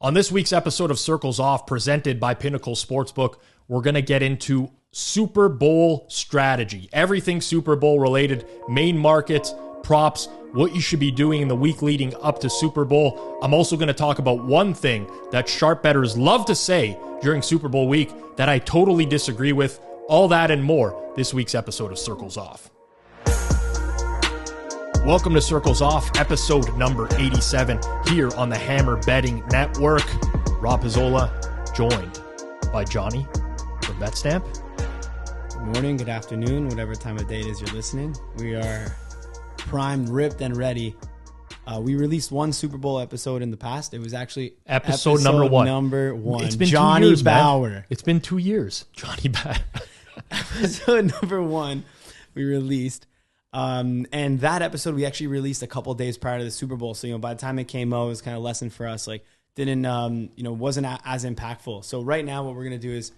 On this week's episode of Circles Off, presented by Pinnacle Sportsbook, we're going to get into Super Bowl strategy. Everything Super Bowl related, main markets, props, what you should be doing in the week leading up to Super Bowl. I'm also going to talk about one thing that sharp bettors love to say during Super Bowl week that I totally disagree with. All that and more this week's episode of Circles Off. Welcome to Circles Off, episode number 87, here on the Hammer Betting Network. Rob Pizzola, joined by Johnny from betstamp. Good morning, good afternoon, whatever time of day it is you're listening. We are primed, ripped, and ready. We released one Super Bowl episode in the past. It was actually episode number one. It's been Johnny 2 years, Bauer. Man. It's been 2 years. Johnny Bauer. Episode number one we released. And that episode we actually released a couple days prior to the Super Bowl. So, by the time it came out, it was kind of a lesson for us. Like, wasn't as impactful. So right now what we're going to do is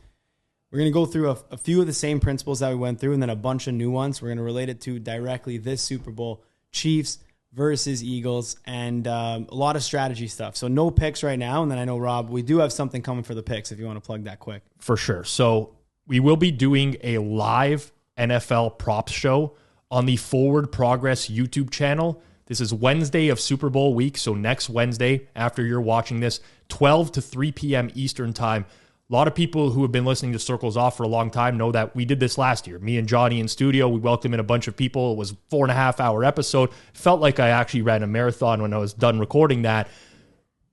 we're going to go through a few of the same principles that we went through and then a bunch of new ones. We're going to relate it to directly this Super Bowl, Chiefs versus Eagles, and a lot of strategy stuff. So no picks right now. And then I know, Rob, we do have something coming for the picks if you want to plug that quick. For sure. So we will be doing a live NFL props show on the Forward Progress YouTube channel. This is Wednesday of Super Bowl week, so next Wednesday, after you're watching this, 12 to 3 p.m. Eastern time. A lot of people who have been listening to Circles Off for a long time know that we did this last year. Me and Johnny in studio, we welcomed in a bunch of people. It was a 4.5-hour episode. Felt like I actually ran a marathon when I was done recording that.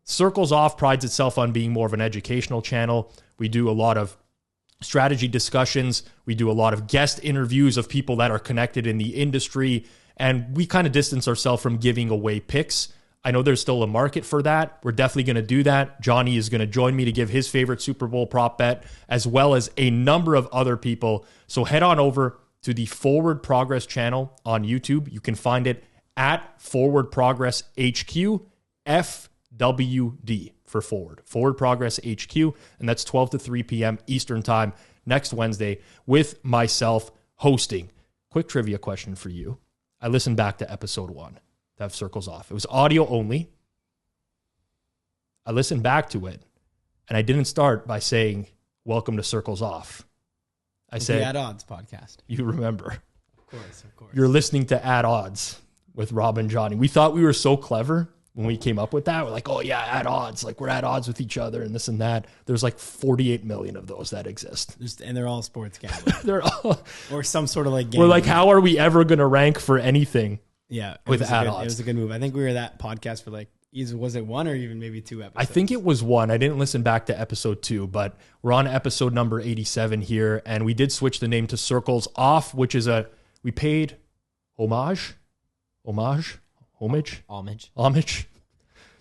Circles Off prides itself on being more of an educational channel. We do a lot of strategy discussions. We do a lot of guest interviews of people that are connected in the industry, and we kind of distance ourselves from giving away picks. I know there's still a market for that. We're definitely going to do that. Johnny is going to join me to give his favorite Super Bowl prop bet, as well as a number of other people. So head on over to the Forward Progress channel on YouTube. You can find it at Forward Progress HQ, FWD. For Forward Progress HQ, and that's 12 to 3 p.m. Eastern time next Wednesday with myself hosting. Quick trivia question for you. I listened back to episode 1 to have Circles Off. It was audio only. I listened back to it, and I didn't start by saying, welcome to Circles Off. I said, the At Odds podcast. You remember. Of course. You're listening to At Odds with Rob and Johnny. We thought we were so clever when we came up with that. We're like, oh yeah, at odds. Like, we're at odds with each other and this and that. There's like 48 million of those that exist. And they're all sports gambling. They're all, or some sort of like gambling. We're like, how are we ever going to rank for anything? Yeah. With at odds. It was a good move. I think we were that podcast for like, was it 1 or even maybe 2 episodes? I think it was 1. I didn't listen back to episode 2, but we're on episode number 87 here. And we did switch the name to Circles Off, which is we paid homage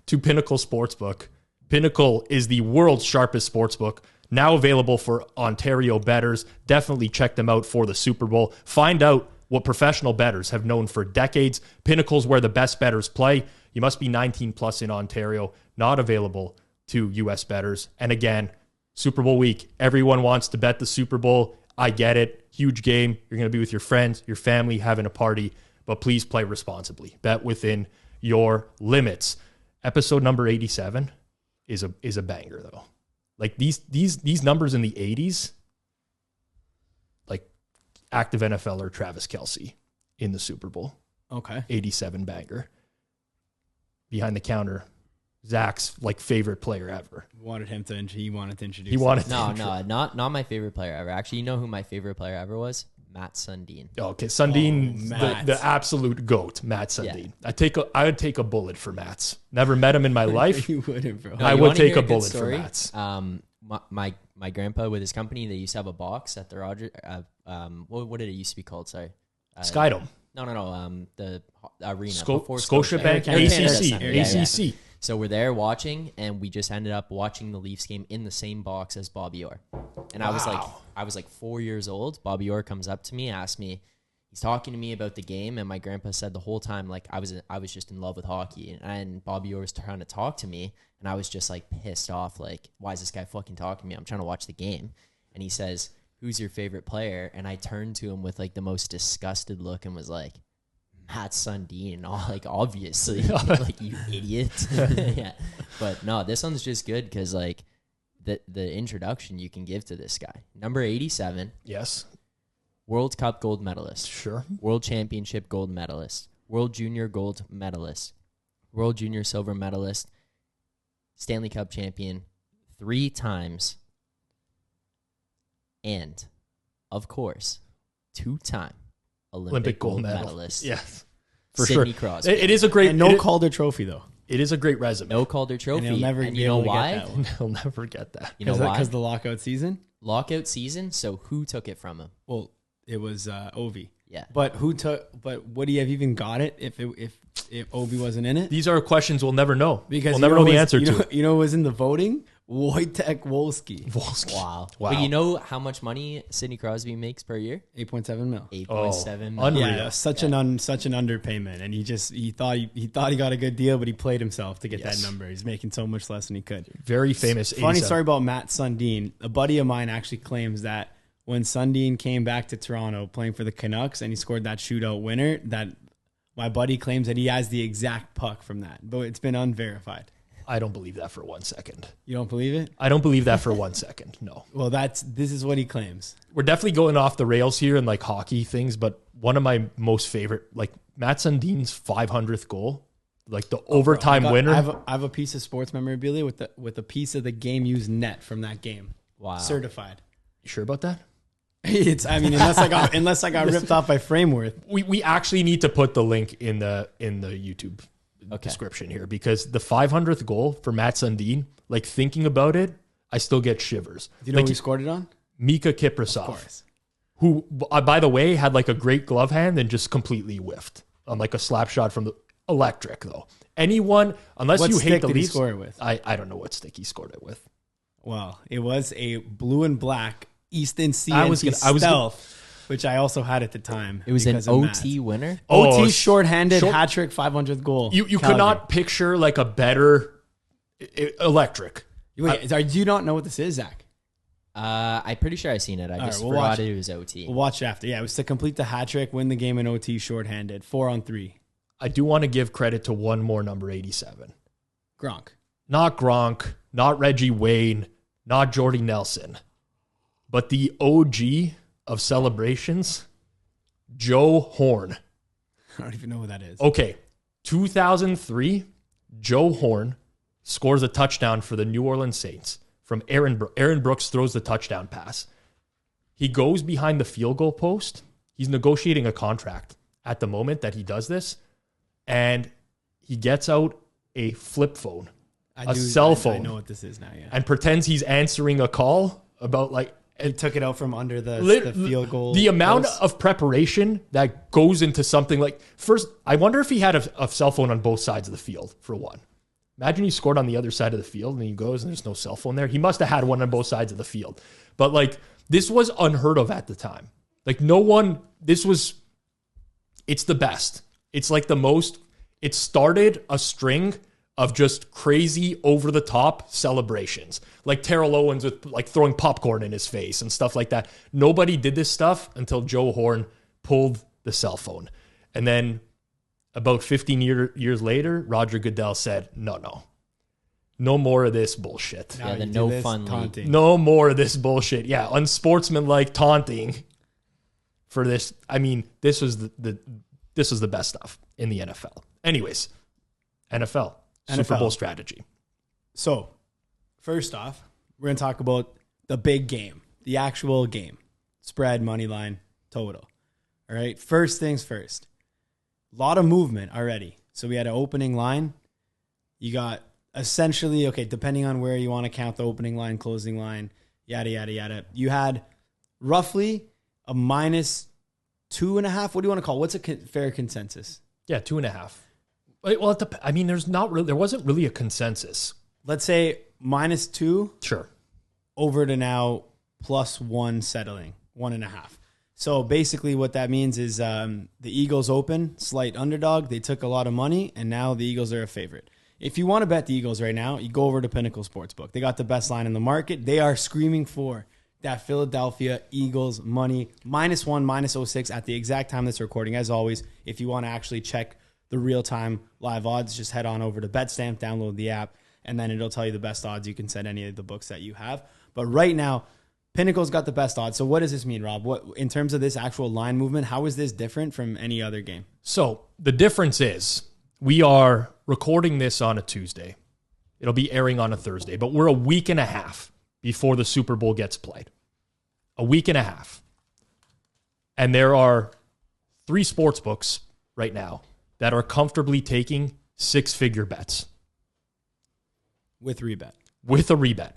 to Pinnacle Sportsbook. Pinnacle is the world's sharpest sportsbook, now available for Ontario bettors. Definitely check them out for the Super Bowl. Find out what professional bettors have known for decades. Pinnacle's where the best bettors play. You must be 19 plus in Ontario, not available to U.S. bettors. And again, Super Bowl week, everyone wants to bet the Super Bowl. I get it. Huge game. You're going to be with your friends, your family, having a party, but please play responsibly. Bet within your limits. Episode number 87 is a banger though. Like these numbers in the 80s, like active NFLer Travis Kelce in the Super Bowl. Okay. 87 banger. Behind the counter, Zach's like favorite player ever. He wanted to introduce. Not my favorite player ever. Actually, you know who my favorite player ever was? Matt Sundin. Okay, Sundin, the absolute GOAT, Matt Sundin. Yeah. I would take a bullet for Matt's. Never met him in my life. You wouldn't, bro. No, I would take a bullet for Matt's. My grandpa with his company, they used to have a box at the Roger. What did it used to be called? Sorry, Skydome. No. The arena. Scotiabank, ACC. So we're there watching, and we just ended up watching the Leafs game in the same box as Bobby Orr. And wow. I was like 4 years old. Bobby Orr comes up to me, asks me, he's talking to me about the game, and my grandpa said the whole time, like, I was just in love with hockey, and Bobby Orr was trying to talk to me, and I was just like pissed off, like, why is this guy fucking talking to me? I'm trying to watch the game. And he says, who's your favorite player? And I turned to him with like the most disgusted look and was like, Matt Sundin, all like obviously, like you idiot. Yeah, but no, this one's just good because like the introduction you can give to this guy, number 87, Yes. World Cup gold medalist, Sure. World Championship gold medalist, World Junior gold medalist, World Junior silver medalist, Stanley Cup champion 3 times, and of course, 2-time Olympic gold medalist. Yes. For Sidney sure. Crosby. It is a great And no Calder Trophy though. It is a great resume. No Calder Trophy. And he'll never and be you know able to get why? that one. He'll never get that. You know why? Because the lockout season. Lockout season. So who took it from him? Well, it was Ovi. Yeah. But who took? But would he have even got it if Ovi wasn't in it? These are questions we'll never know. Because we'll never know the answer you to. know, you know who was in the voting? Wojtek Wolski. Volsky. Wow. Wow. But you know how much money Sidney Crosby makes per year? 8.7 mil. 8.7 Oh, unreal. Yeah, such an underpayment, and he thought he got a good deal, but he played himself to get Yes. that number. He's making so much less than he could. Very famous. Funny 87. story about Matt Sundin. A buddy of mine actually claims that when Sundin came back to Toronto playing for the Canucks and he scored that shootout winner, that my buddy claims that he has the exact puck from that, but it's been unverified. I don't believe that for 1 second. You don't believe it? I don't believe that for 1 second. No. Well, this is what he claims. We're definitely going off the rails here and like hockey things, but one of my most favorite, like Matt Sundin's 500th goal, like the overtime winner. I have a piece of sports memorabilia with a piece of the game used net from that game. Wow. Certified. You sure about that? Unless I got ripped off by Frameworth. We actually need to put the link in the YouTube description here, because the 500th goal for Matt Sundin, like thinking about it, I still get shivers. Do you know Like, who he scored it on? Mika Kiprasov, Of course. who, by the way, had like a great glove hand and just completely whiffed on like a slap shot from the electric though. Anyone, unless What you stick hate the did he Leafs, score it with? I don't know what stick he scored it with. Well, it was a blue and black Easton I was CNC gonna- Stealth, which I also had at the time. It was an because of OT Matt. winner. Oh, OT shorthanded short- hat trick 500th goal. You could Calgary. not picture like a better electric. Wait, do you not know what this is, Zach? I'm pretty sure I've seen it. I All just right, we'll watch forgot it was OT. We'll watch it after. Yeah, it was to complete the hat trick, win the game in OT shorthanded, 4-on-3. I do want to give credit to one more number 87. Gronk. Not Gronk, not Reggie Wayne, not Jordy Nelson, but the OG of celebrations, Joe Horn. I don't even know who that is. Okay, 2003, Joe Horn scores a touchdown for the New Orleans Saints from Aaron Brooks. Aaron Brooks throws the touchdown pass. He goes behind the field goal post. He's negotiating a contract at the moment that he does this, and he gets out a flip phone, cell phone, I know what this is now, yeah. and pretends he's answering a call about like He took it out from under the field goal. The amount post. of preparation that goes into something like, first, I wonder if he had a cell phone on both sides of the field, for one. Imagine he scored on the other side of the field and he goes and there's no cell phone there. He must have had one on both sides of the field. But like, this was unheard of at the time. Like it's the best. It's like the most, it started a string of just crazy over the top celebrations. Like Terrell Owens with like throwing popcorn in his face and stuff like that. Nobody did this stuff until Joe Horn pulled the cell phone. And then about 15 years later, Roger Goodell said, no more of this bullshit. Yeah, the you do no this, fun league. taunting. No more of this bullshit. Yeah, unsportsmanlike taunting for this. I mean, this was the best stuff in the NFL. Anyways, NFL. Super Bowl strategy. So, first off, we're going to talk about the big game, the actual game. Spread, money line, total. All right, first things first. A lot of movement already. So we had an opening line. You got essentially, okay, depending on where you want to count the opening line, closing line, yada, yada, yada. You had roughly a minus 2.5. What do you want to call it? What's a fair consensus? Yeah, 2.5. Well, there wasn't really a consensus. Let's say minus 2 Sure. over to now +1 settling, 1.5. So basically what that means is the Eagles open, slight underdog. They took a lot of money, and now the Eagles are a favorite. If you want to bet the Eagles right now, you go over to Pinnacle Sportsbook. They got the best line in the market. They are screaming for that Philadelphia Eagles money -1, -06 at the exact time that's recording. As always, if you want to actually check the real-time live odds, just head on over to Betstamp, download the app, and then it'll tell you the best odds. You can set any of the books that you have. But right now, Pinnacle's got the best odds. So what does this mean, Rob? What, in terms of this actual line movement, how is this different from any other game? So the difference is we are recording this on a Tuesday. It'll be airing on a Thursday, but we're a week and a half before the Super Bowl gets played. A week and a half. And there are 3 sports books right now that are comfortably taking 6-figure bets. With rebet. With a rebet.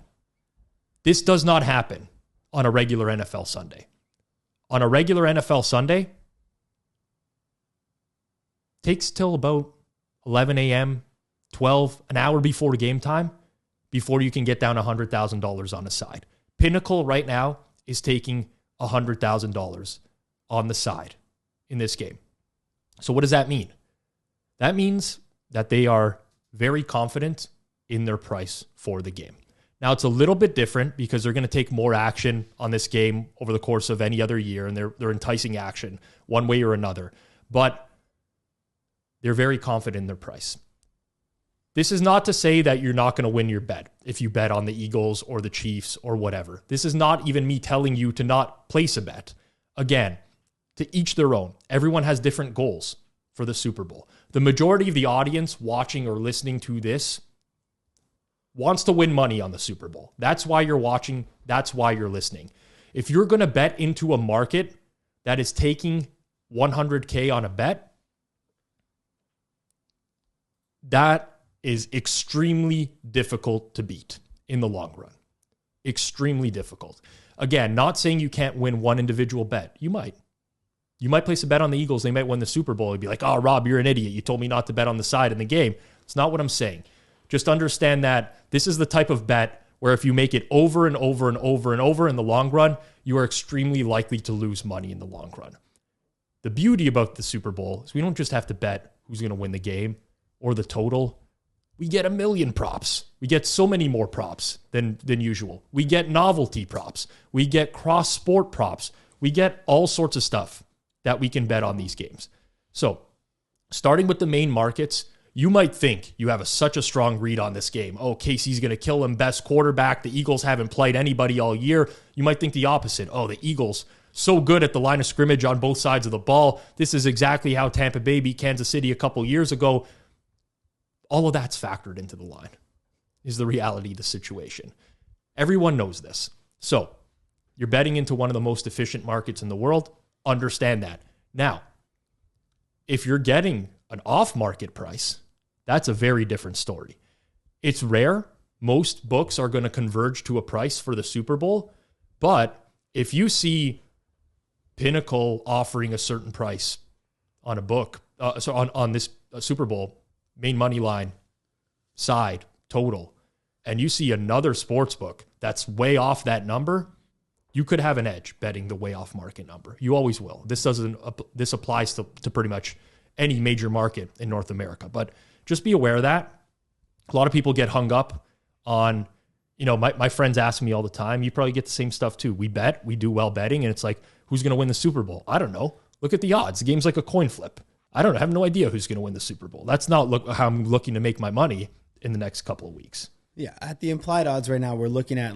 This does not happen on a regular NFL Sunday. On a regular NFL Sunday, takes till about 11 a.m., 12, an hour before game time, before you can get down $100,000 on the side. Pinnacle right now is taking $100,000 on the side in this game. So what does that mean? That means that they are very confident in their price for the game. Now, it's a little bit different because they're going to take more action on this game over the course of any other year, and they're enticing action one way or another. But they're very confident in their price. This is not to say that you're not going to win your bet if you bet on the Eagles or the Chiefs or whatever. This is not even me telling you to not place a bet. Again, to each their own. Everyone has different goals for the Super Bowl. The majority of the audience watching or listening to this wants to win money on the Super Bowl. That's why you're watching. That's why you're listening. If you're going to bet into a market that is taking $100K on a bet, that is extremely difficult to beat in the long run. Extremely difficult. Again, not saying you can't win one individual bet. You might. You might place a bet on the Eagles. They might win the Super Bowl. You'd be like, oh, Rob, you're an idiot. You told me not to bet on the side in the game. It's not what I'm saying. Just understand that this is the type of bet where if you make it over and over and over and over in the long run, you are extremely likely to lose money in the long run. The beauty about the Super Bowl is we don't just have to bet who's going to win the game or the total. We get 1 million props. We get so many more props than usual. We get novelty props. We get cross-sport props. We get all sorts of stuff that we can bet on these games. So, starting with the main markets, you might think you have such a strong read on this game. Oh, Casey's going to kill him, best quarterback. The Eagles haven't played anybody all year. You might think the opposite. Oh, the Eagles, so good at the line of scrimmage on both sides of the ball. This is exactly how Tampa Bay beat Kansas City a couple years ago. All of that's factored into the line, is the reality of the situation. Everyone knows this. So, you're betting into one of the most efficient markets in the world. Understand that. Now, if you're getting an off-market price, that's a very different story. It's rare. Most books are going to converge to a price for the Super Bowl. But if you see Pinnacle offering a certain price on a book, on this Super Bowl, main money line, side, total, and you see another sports book that's way off that number, you could have an edge betting the way off market number. You always will. This applies to pretty much any major market in North America. But just be aware of that. A lot of people get hung up on, my friends ask me all the time, you probably get the same stuff too. We bet, we do well betting, and it's like, who's going to win the Super Bowl? I don't know. Look at the odds. The game's like a coin flip. I don't know. I have no idea who's going to win the Super Bowl. That's not how I'm looking to make my money in the next couple of weeks. Yeah, at the implied odds right now, we're looking at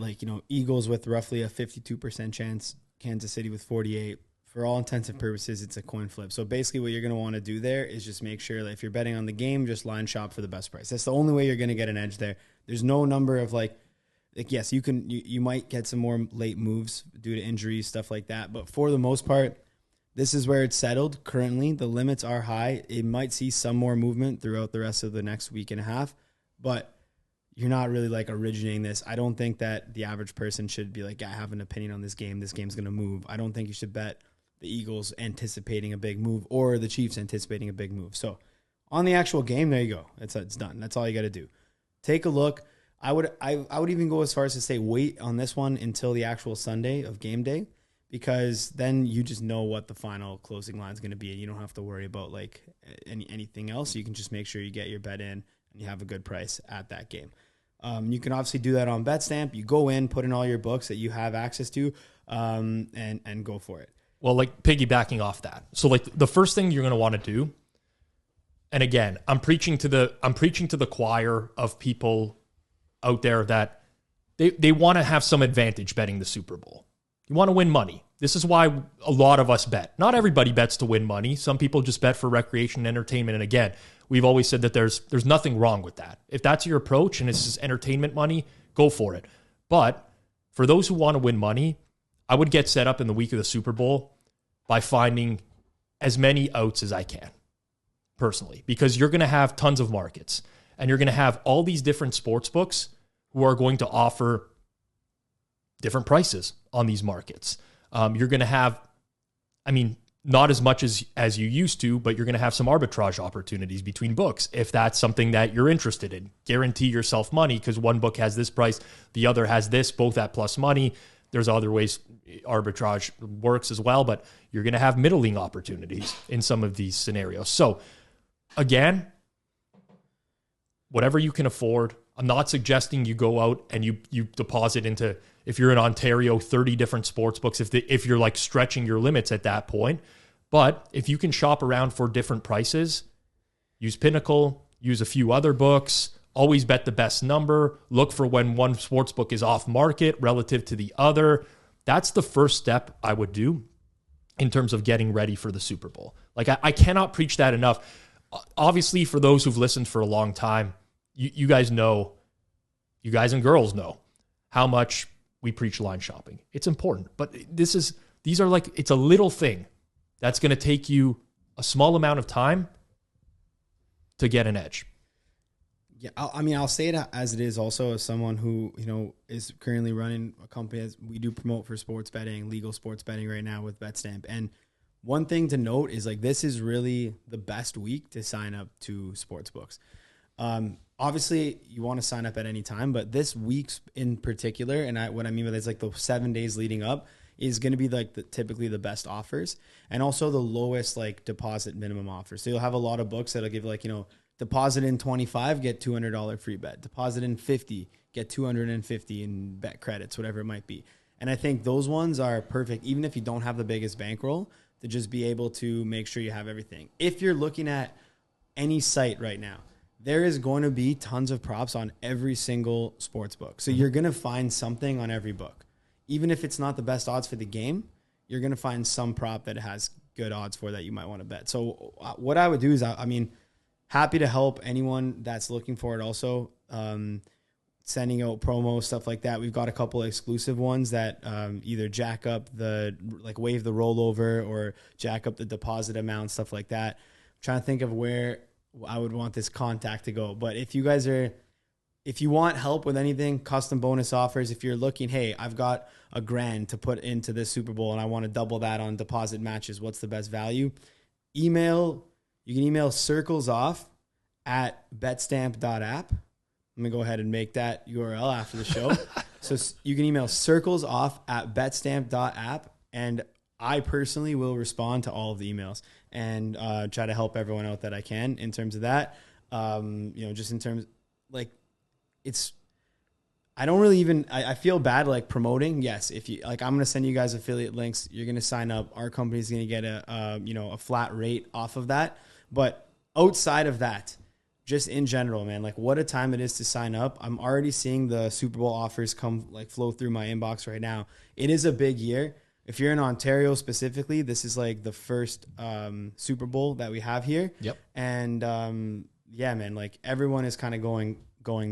Eagles with roughly a 52% chance, Kansas City with 48. For all intents and purposes, it's a coin flip. So basically what you're going to want to do there is just make sure that if you're betting on the game, just line shop for the best price. That's the only way you're going to get an edge there. There's no number of yes, you might get some more late moves due to injuries, stuff like that. But for the most part, this is where it's settled currently. The limits are high. It might see some more movement throughout the rest of the next week and a half, but you're not really originating this. I don't think that the average person should be I have an opinion on this game. This game's going to move. I don't think you should bet the Eagles anticipating a big move or the Chiefs anticipating a big move. So on the actual game, there you go. It's done. That's all you got to do. Take a look. I would even go as far as to say wait on this one until the actual Sunday of game day, because then you just know what the final closing line is going to be, and you don't have to worry about anything else. You can just make sure you get your bet in and you have a good price at that game. You can obviously do that on Betstamp. You go in, put in all your books that you have access to, and go for it. Well, like piggybacking off that. So like the first thing you're going to want to do, and again, I'm preaching to the choir of people out there that they want to have some advantage betting the Super Bowl. You want to win money. This is why a lot of us bet. Not everybody bets to win money. Some people just bet for recreation and entertainment. And again, we've always said that there's nothing wrong with that. If that's your approach and it's just entertainment money, go for it. But for those who want to win money, I would get set up in the week of the Super Bowl by finding as many outs as I can, personally, because you're going to have tons of markets and you're going to have all these different sports books who are going to offer different prices on these markets. You're going to have, not as much as you used to, but you're going to have some arbitrage opportunities between books if that's something that you're interested in. Guarantee yourself money because one book has this price, the other has this, both at plus money. There's other ways arbitrage works as well, but you're going to have middling opportunities in some of these scenarios. So again, whatever you can afford. I'm not suggesting you go out and you deposit into, if you're in Ontario, 30 different sports books, if you're like stretching your limits at that point. But if you can shop around for different prices, use Pinnacle, use a few other books, always bet the best number, look for when one sports book is off market relative to the other. That's the first step I would do in terms of getting ready for the Super Bowl. Like I cannot preach that enough. Obviously, for those who've listened for a long time, you guys know, you guys and girls know how much we preach line shopping. It's important, but these are like, it's a little thing that's going to take you a small amount of time to get an edge. Yeah, I'll say it as it is also as someone who, is currently running a company as we do promote for sports betting, legal sports betting right now with Betstamp. And one thing to note is like, this is really the best week to sign up to sports books. Obviously you want to sign up at any time, but this week's in particular, and what I mean by that is like the 7 days leading up is going to be like typically the best offers and also the lowest like deposit minimum offers. So you'll have a lot of books that'll give like, deposit in 25, get $200 free bet. Deposit in 50, get 250 in bet credits, whatever it might be. And I think those ones are perfect, even if you don't have the biggest bankroll, to just be able to make sure you have everything. If you're looking at any site right now, there is going to be tons of props on every single sports book. So you're going to find something on every book. Even if it's not the best odds for the game, you're going to find some prop that has good odds for that you might want to bet. So what I would do is, happy to help anyone that's looking for it also. Sending out promos, stuff like that. We've got a couple of exclusive ones that either jack up waive the rollover or jack up the deposit amount, stuff like that. I'm trying to think of where I would want this contact to go. But if you want help with anything, custom bonus offers, if you're looking, hey, I've got $1,000 to put into this Super Bowl and I want to double that on deposit matches, what's the best value? You can email circlesoff@betstamp.app. I'm going to go ahead and make that URL after the show. So you can email circlesoff@betstamp.app, and I personally will respond to all of the emails and try to help everyone out that I can in terms of that. Just in terms, like, I don't really even, I feel bad like promoting. Yes, if you like, I'm going to send you guys affiliate links. You're going to sign up. Our company's going to get a flat rate off of that. But outside of that, just in general, man, like what a time it is to sign up. I'm already seeing the Super Bowl offers flow through my inbox right now. It is a big year. If you're in Ontario specifically, this is like the first Super Bowl that we have here. Yep. And yeah, man, like everyone is kind of going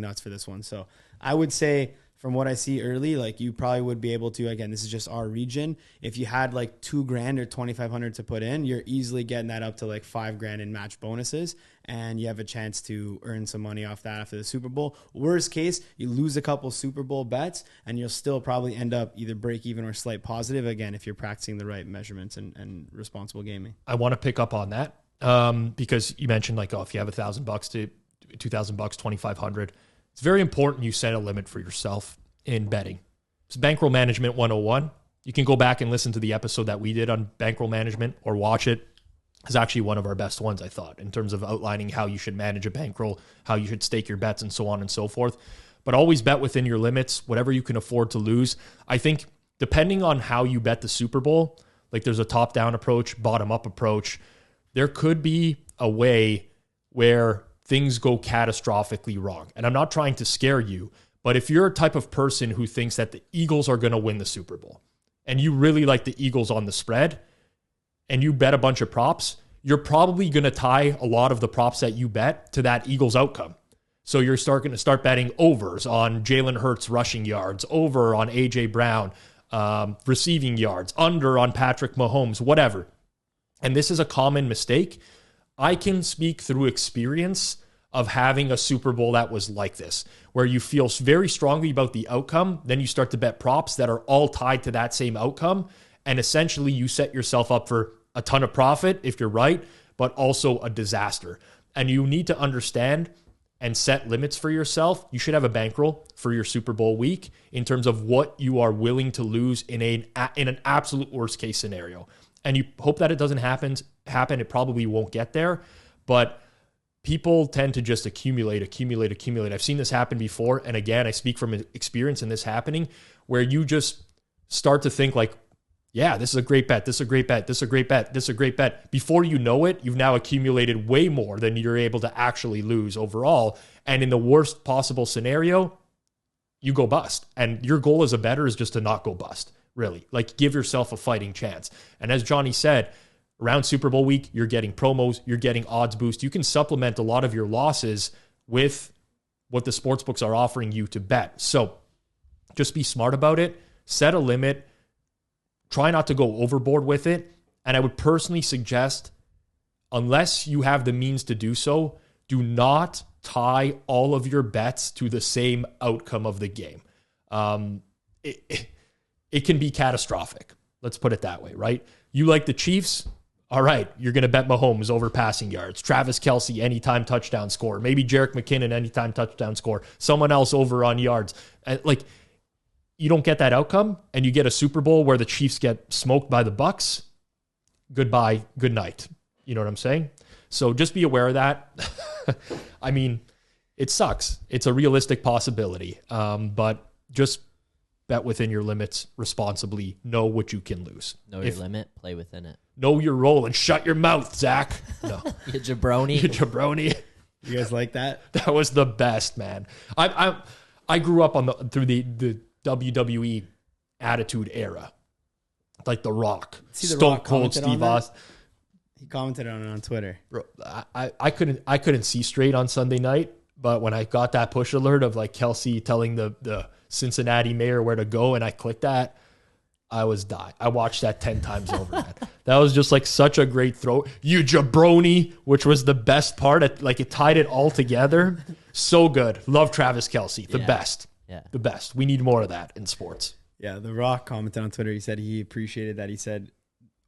nuts for this one. So I would say from what I see early, like you probably would be able to, again, this is just our region. If you had like $2,000 or $2,500 to put in, you're easily getting that up to like $5,000 in match bonuses. And you have a chance to earn some money off that after the Super Bowl. Worst case, you lose a couple Super Bowl bets and you'll still probably end up either break even or slight positive. Again, if you're practicing the right measurements and responsible gaming. I want to pick up on that because you mentioned like, if you have $1,000 to $2,000, $2,500, it's very important you set a limit for yourself in betting. It's Bankroll Management 101. You can go back and listen to the episode that we did on bankroll management or watch it. It's actually one of our best ones, I thought, in terms of outlining how you should manage a bankroll, how you should stake your bets, and so on and so forth. but always bet within your limits, whatever you can afford to lose. I think depending on how you bet the Super Bowl, like there's a top-down approach, bottom-up approach. There could be a way where things go catastrophically wrong. And I'm not trying to scare you, but if you're a type of person who thinks that the Eagles are going to win the Super Bowl and you really like the Eagles on the spread and you bet a bunch of props, you're probably going to tie a lot of the props that you bet to that Eagles outcome. So you're going to start betting overs on Jalen Hurts rushing yards, over on A.J. Brown receiving yards, under on Patrick Mahomes, whatever. And this is a common mistake. I can speak through experience of having a Super Bowl that was like this, where you feel very strongly about the outcome, then you start to bet props that are all tied to that same outcome, and essentially you set yourself up for a ton of profit if you're right, but also a disaster. And you need to understand and set limits for yourself. You should have a bankroll for your Super Bowl week in terms of what you are willing to lose in an absolute worst case scenario. And you hope that it doesn't happen. It probably won't get there, but people tend to just accumulate. I've seen this happen before. And again, I speak from experience in this happening, where you just start to think like, yeah, this is a great bet. This is a great bet. This is a great bet. This is a great bet. Before you know it, you've now accumulated way more than you're able to actually lose overall. And in the worst possible scenario, you go bust. And your goal as a bettor is just to not go bust, really. Like, give yourself a fighting chance. And as Johnny said, around Super Bowl week, you're getting promos, you're getting odds boost. You can supplement a lot of your losses with what the sportsbooks are offering you to bet. So just be smart about it. Set a limit. Try not to go overboard with it. And I would personally suggest, unless you have the means to do so, do not tie all of your bets to the same outcome of the game. It can be catastrophic. Let's put it that way, right? You like the Chiefs? All right, you're going to bet Mahomes over passing yards. Travis Kelce, anytime touchdown score. Maybe Jerick McKinnon, anytime touchdown score. Someone else over on yards. Like, you don't get that outcome, and you get a Super Bowl where the Chiefs get smoked by the Bucks. Goodbye, good night. You know what I'm saying? So just be aware of that. I mean, it sucks. It's a realistic possibility, but just bet within your limits responsibly. Know what you can lose. Know your limit, play within it. Know your role and shut your mouth, Zach. No. You jabroni. You jabroni. You guys like that? That was the best, man. I grew up through the WWE Attitude Era, like The Rock, Stone Cold Steve Austin. He commented on it on Twitter. Bro, I couldn't see straight on Sunday night, but when I got that push alert of like Kelce telling the Cincinnati mayor where to go, and I clicked that, I was dying. I watched that 10 times over, man. That was just like such a great throw. You jabroni, which was the best part. It tied it all together. So good. Love Travis Kelce. The best. Yeah. The best. We need more of that in sports. Yeah, The Rock commented on Twitter. He said he appreciated that. He said,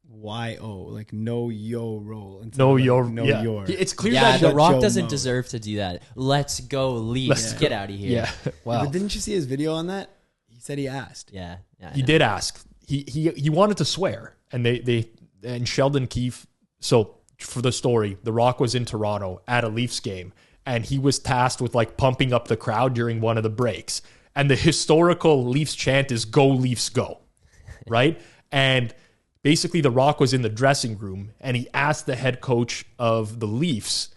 Y-O, like no yo roll. No yo. No yeah. your. It's clear that The Rock doesn't mode. Deserve to do that. Let's go Leafs. Get out of here. Yeah. Wow. But didn't you see his video on that? He said he asked. Yeah. He did ask. He wanted to swear, and and Sheldon Keefe. So for the story, The Rock was in Toronto at a Leafs game, and he was tasked with like pumping up the crowd during one of the breaks. And the historical Leafs chant is "Go Leafs, go!" Right? And basically, The Rock was in the dressing room, and he asked the head coach of the Leafs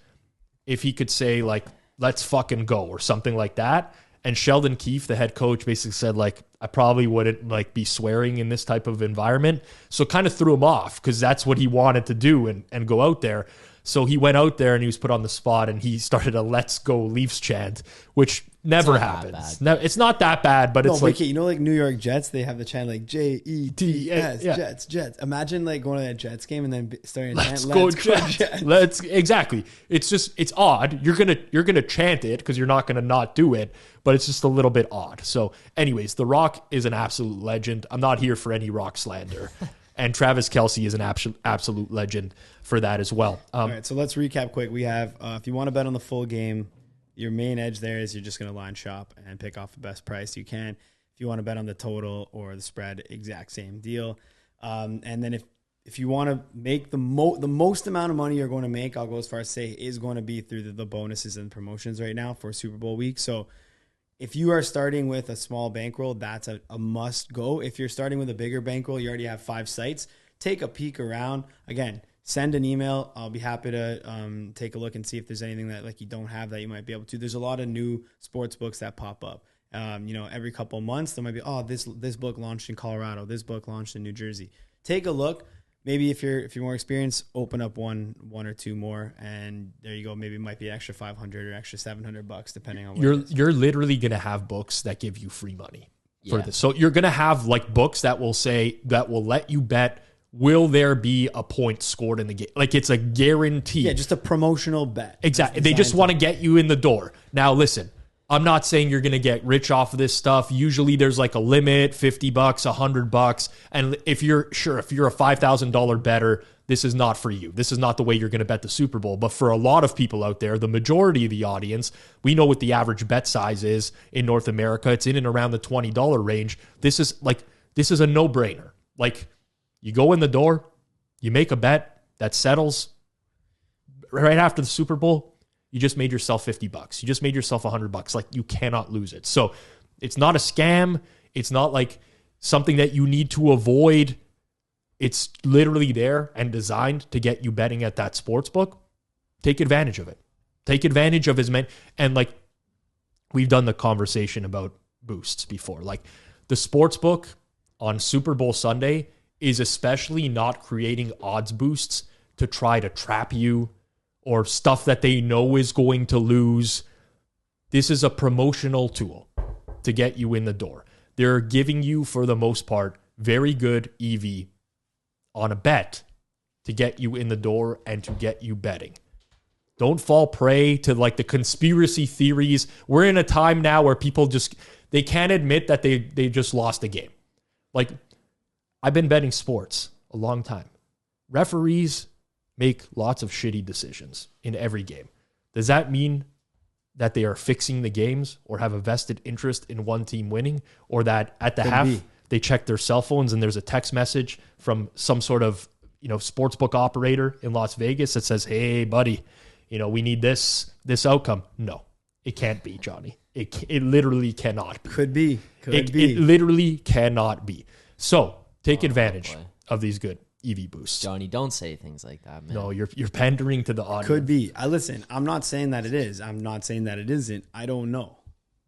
if he could say like "Let's fucking go" or something like that. And Sheldon Keefe, the head coach, basically said, like, I probably wouldn't like be swearing in this type of environment. So kind of threw him off because that's what he wanted to do and go out there. So he went out there and he was put on the spot and he started a "Let's go Leafs" chant, which never happens. No, it's not that bad, but it's like, you know, like New York Jets, they have the chant like Jets, yeah. Jets. Imagine like going to that Jets game and then starting to chant, Let's go Jets. Exactly. It's odd. You're gonna chant it because you're not gonna not do it, but it's just a little bit odd. So, anyways, The Rock is an absolute legend. I'm not here for any Rock slander. And Travis Kelce is an absolute legend for that as well. All right, so let's recap quick. We have, if you want to bet on the full game, your main edge there is you're just going to line shop and pick off the best price you can. If you want to bet on the total or the spread, exact same deal. And then if you want to make the most amount of money you're going to make, I'll go as far as say is going to be through the bonuses and promotions right now for Super Bowl week. So if you are starting with a small bankroll, that's a must go. If you're starting with a bigger bankroll, you already have 5 sites. Take a peek around. Again, send an email. I'll be happy to take a look and see if there's anything that like you don't have that you might be able to. There's a lot of new sports books that pop up. Every couple of months there might be, this book launched in Colorado. This book launched in New Jersey. Take a look. Maybe if you're more experienced, open up one or two more, and there you go. Maybe it might be extra $500 or extra $700 depending on what you're literally gonna have books that give you free money for this. So you're gonna have like books that will let you bet, will there be a point scored in the game? Like it's a guarantee. Yeah, just a promotional bet. Exactly. They just want to get you in the door. Now listen, I'm not saying you're going to get rich off of this stuff. Usually there's like a limit, $50, $100. And if you're a $5,000 bettor, this is not for you. This is not the way you're going to bet the Super Bowl. But for a lot of people out there, the majority of the audience, we know what the average bet size is in North America. It's in and around the $20 range. This is a no-brainer. Like you go in the door, you make a bet that settles right after the Super Bowl. You just made yourself $50. You just made yourself $100. Like you cannot lose it. So it's not a scam. It's not like something that you need to avoid. It's literally there and designed to get you betting at that sports book. Take advantage of it. Take advantage of as many. And like we've done the conversation about boosts before. Like the sports book on Super Bowl Sunday is especially not creating odds boosts to try to trap you or stuff that they know is going to lose. This is a promotional tool to get you in the door. They're giving you, for the most part, very good EV on a bet to get you in the door and to get you betting. Don't fall prey to like the conspiracy theories. We're in a time now where people they can't admit that they just lost a game. Like, I've been betting sports a long time. Referees make lots of shitty decisions in every game. Does that mean that they are fixing the games or have a vested interest in one team winning, or that at the half they check their cell phones and there's a text message from some sort of, sportsbook operator in Las Vegas that says, "Hey buddy, we need this outcome"? No, it can't be, Johnny. It literally cannot be. Could be. It literally cannot be. So take advantage of these good EV boosts. Johnny, don't say things like that, man. No, you're pandering to the audience. Could be. Listen, I'm not saying that it is. I'm not saying that it isn't. I don't know.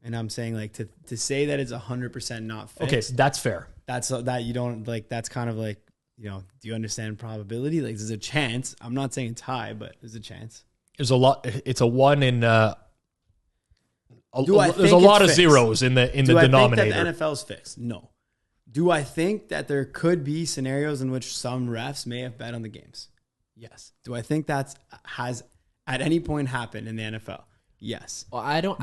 And I'm saying like to say that it's 100% not fixed. Okay, that's fair. That's that you don't like. That's kind of like, do you understand probability? Like there's a chance. I'm not saying it's high, but there's a chance. There's a lot. It's a one in. There's a a lot of zeros in the denominator. Do I think that the NFL's fixed? No. Do I think that there could be scenarios in which some refs may have bet on the games? Yes. Do I think that has at any point happened in the NFL? Yes. Well, I don't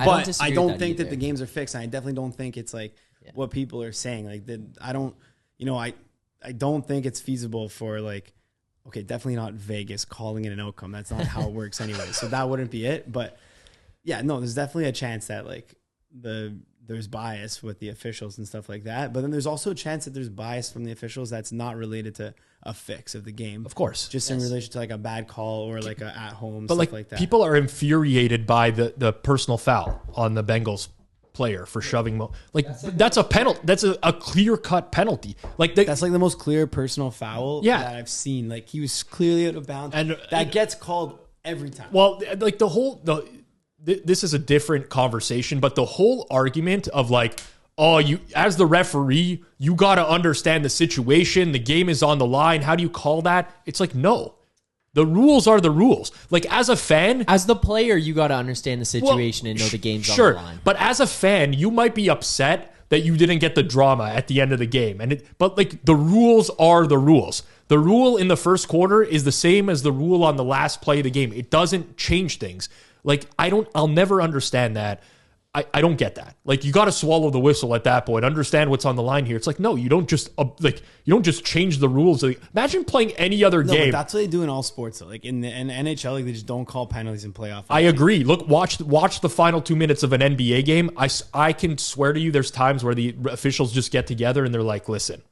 think that the games are fixed. And I definitely don't think it's like what people are saying. Like I don't think it's feasible for like, okay, definitely not Vegas calling it an outcome. That's not how it works anyway. So that wouldn't be it. But yeah, no, there's definitely a chance that like there's bias with the officials and stuff like that. But then there's also a chance that there's bias from the officials that's not related to a fix of the game. Of course. Just in relation to like a bad call or like a at home, but stuff like that. People are infuriated by the personal foul on the Bengals player for shoving. That's a penalty. That's a clear-cut penalty. That's like the most clear personal foul that I've seen. Like he was clearly out of bounds. And that gets called every time. Well, like this is a different conversation, but the whole argument of like, you as the referee, you got to understand the situation. The game is on the line. How do you call that? It's like, no, the rules are the rules. Like as a fan, as the player, you got to understand the situation and know the game's on the line. But as a fan, you might be upset that you didn't get the drama at the end of the game. But like the rules are the rules. The rule in the first quarter is the same as the rule on the last play of the game. It doesn't change things. Like, I'll never understand that. I don't get that. Like, you got to swallow the whistle at that point. Understand what's on the line here. It's like, no, you don't just change the rules. Like, imagine playing any other game. But that's what they do in all sports. Though. Like in the NHL, like they just don't call penalties in playoff. I agree. Look, watch the final 2 minutes of an NBA game. I can swear to you, there's times where the officials just get together and they're like, listen,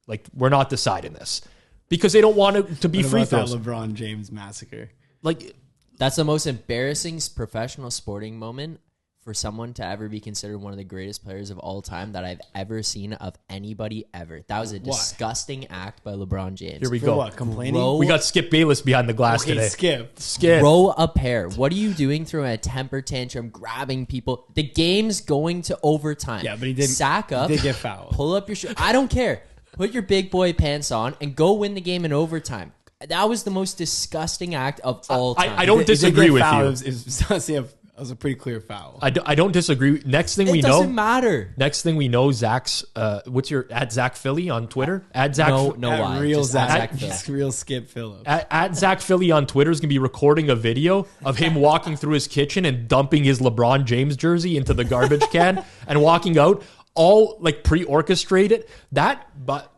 like we're not deciding this because they don't want it to be free throws. That LeBron James massacre. Like. That's the most embarrassing professional sporting moment for someone to ever be considered one of the greatest players of all time that I've ever seen of anybody ever. That was a disgusting act by LeBron James. Here we For go. what? Complaining? We got Skip Bayless behind the glass Okay, today. Skip. Throw a pair. What are you doing throwing a temper tantrum, grabbing people? The game's going to overtime. Yeah, but he did sack up. He did get fouled. Pull up your shirt. I don't care. Put your big boy pants on and go win the game in overtime. That was the most disgusting act of all time. I don't disagree with you. It was a pretty clear foul. I don't disagree. Next thing we know. It doesn't matter. Next thing we know, Zach's, what's your, at Zach Philly on Twitter? At Zach. No lie. Real Just Zach, Phil. just real Skip Phillips. At Zach Philly on Twitter is going to be recording a video of him walking through his kitchen and dumping his LeBron James jersey into the garbage can and walking out, all like pre-orchestrated. But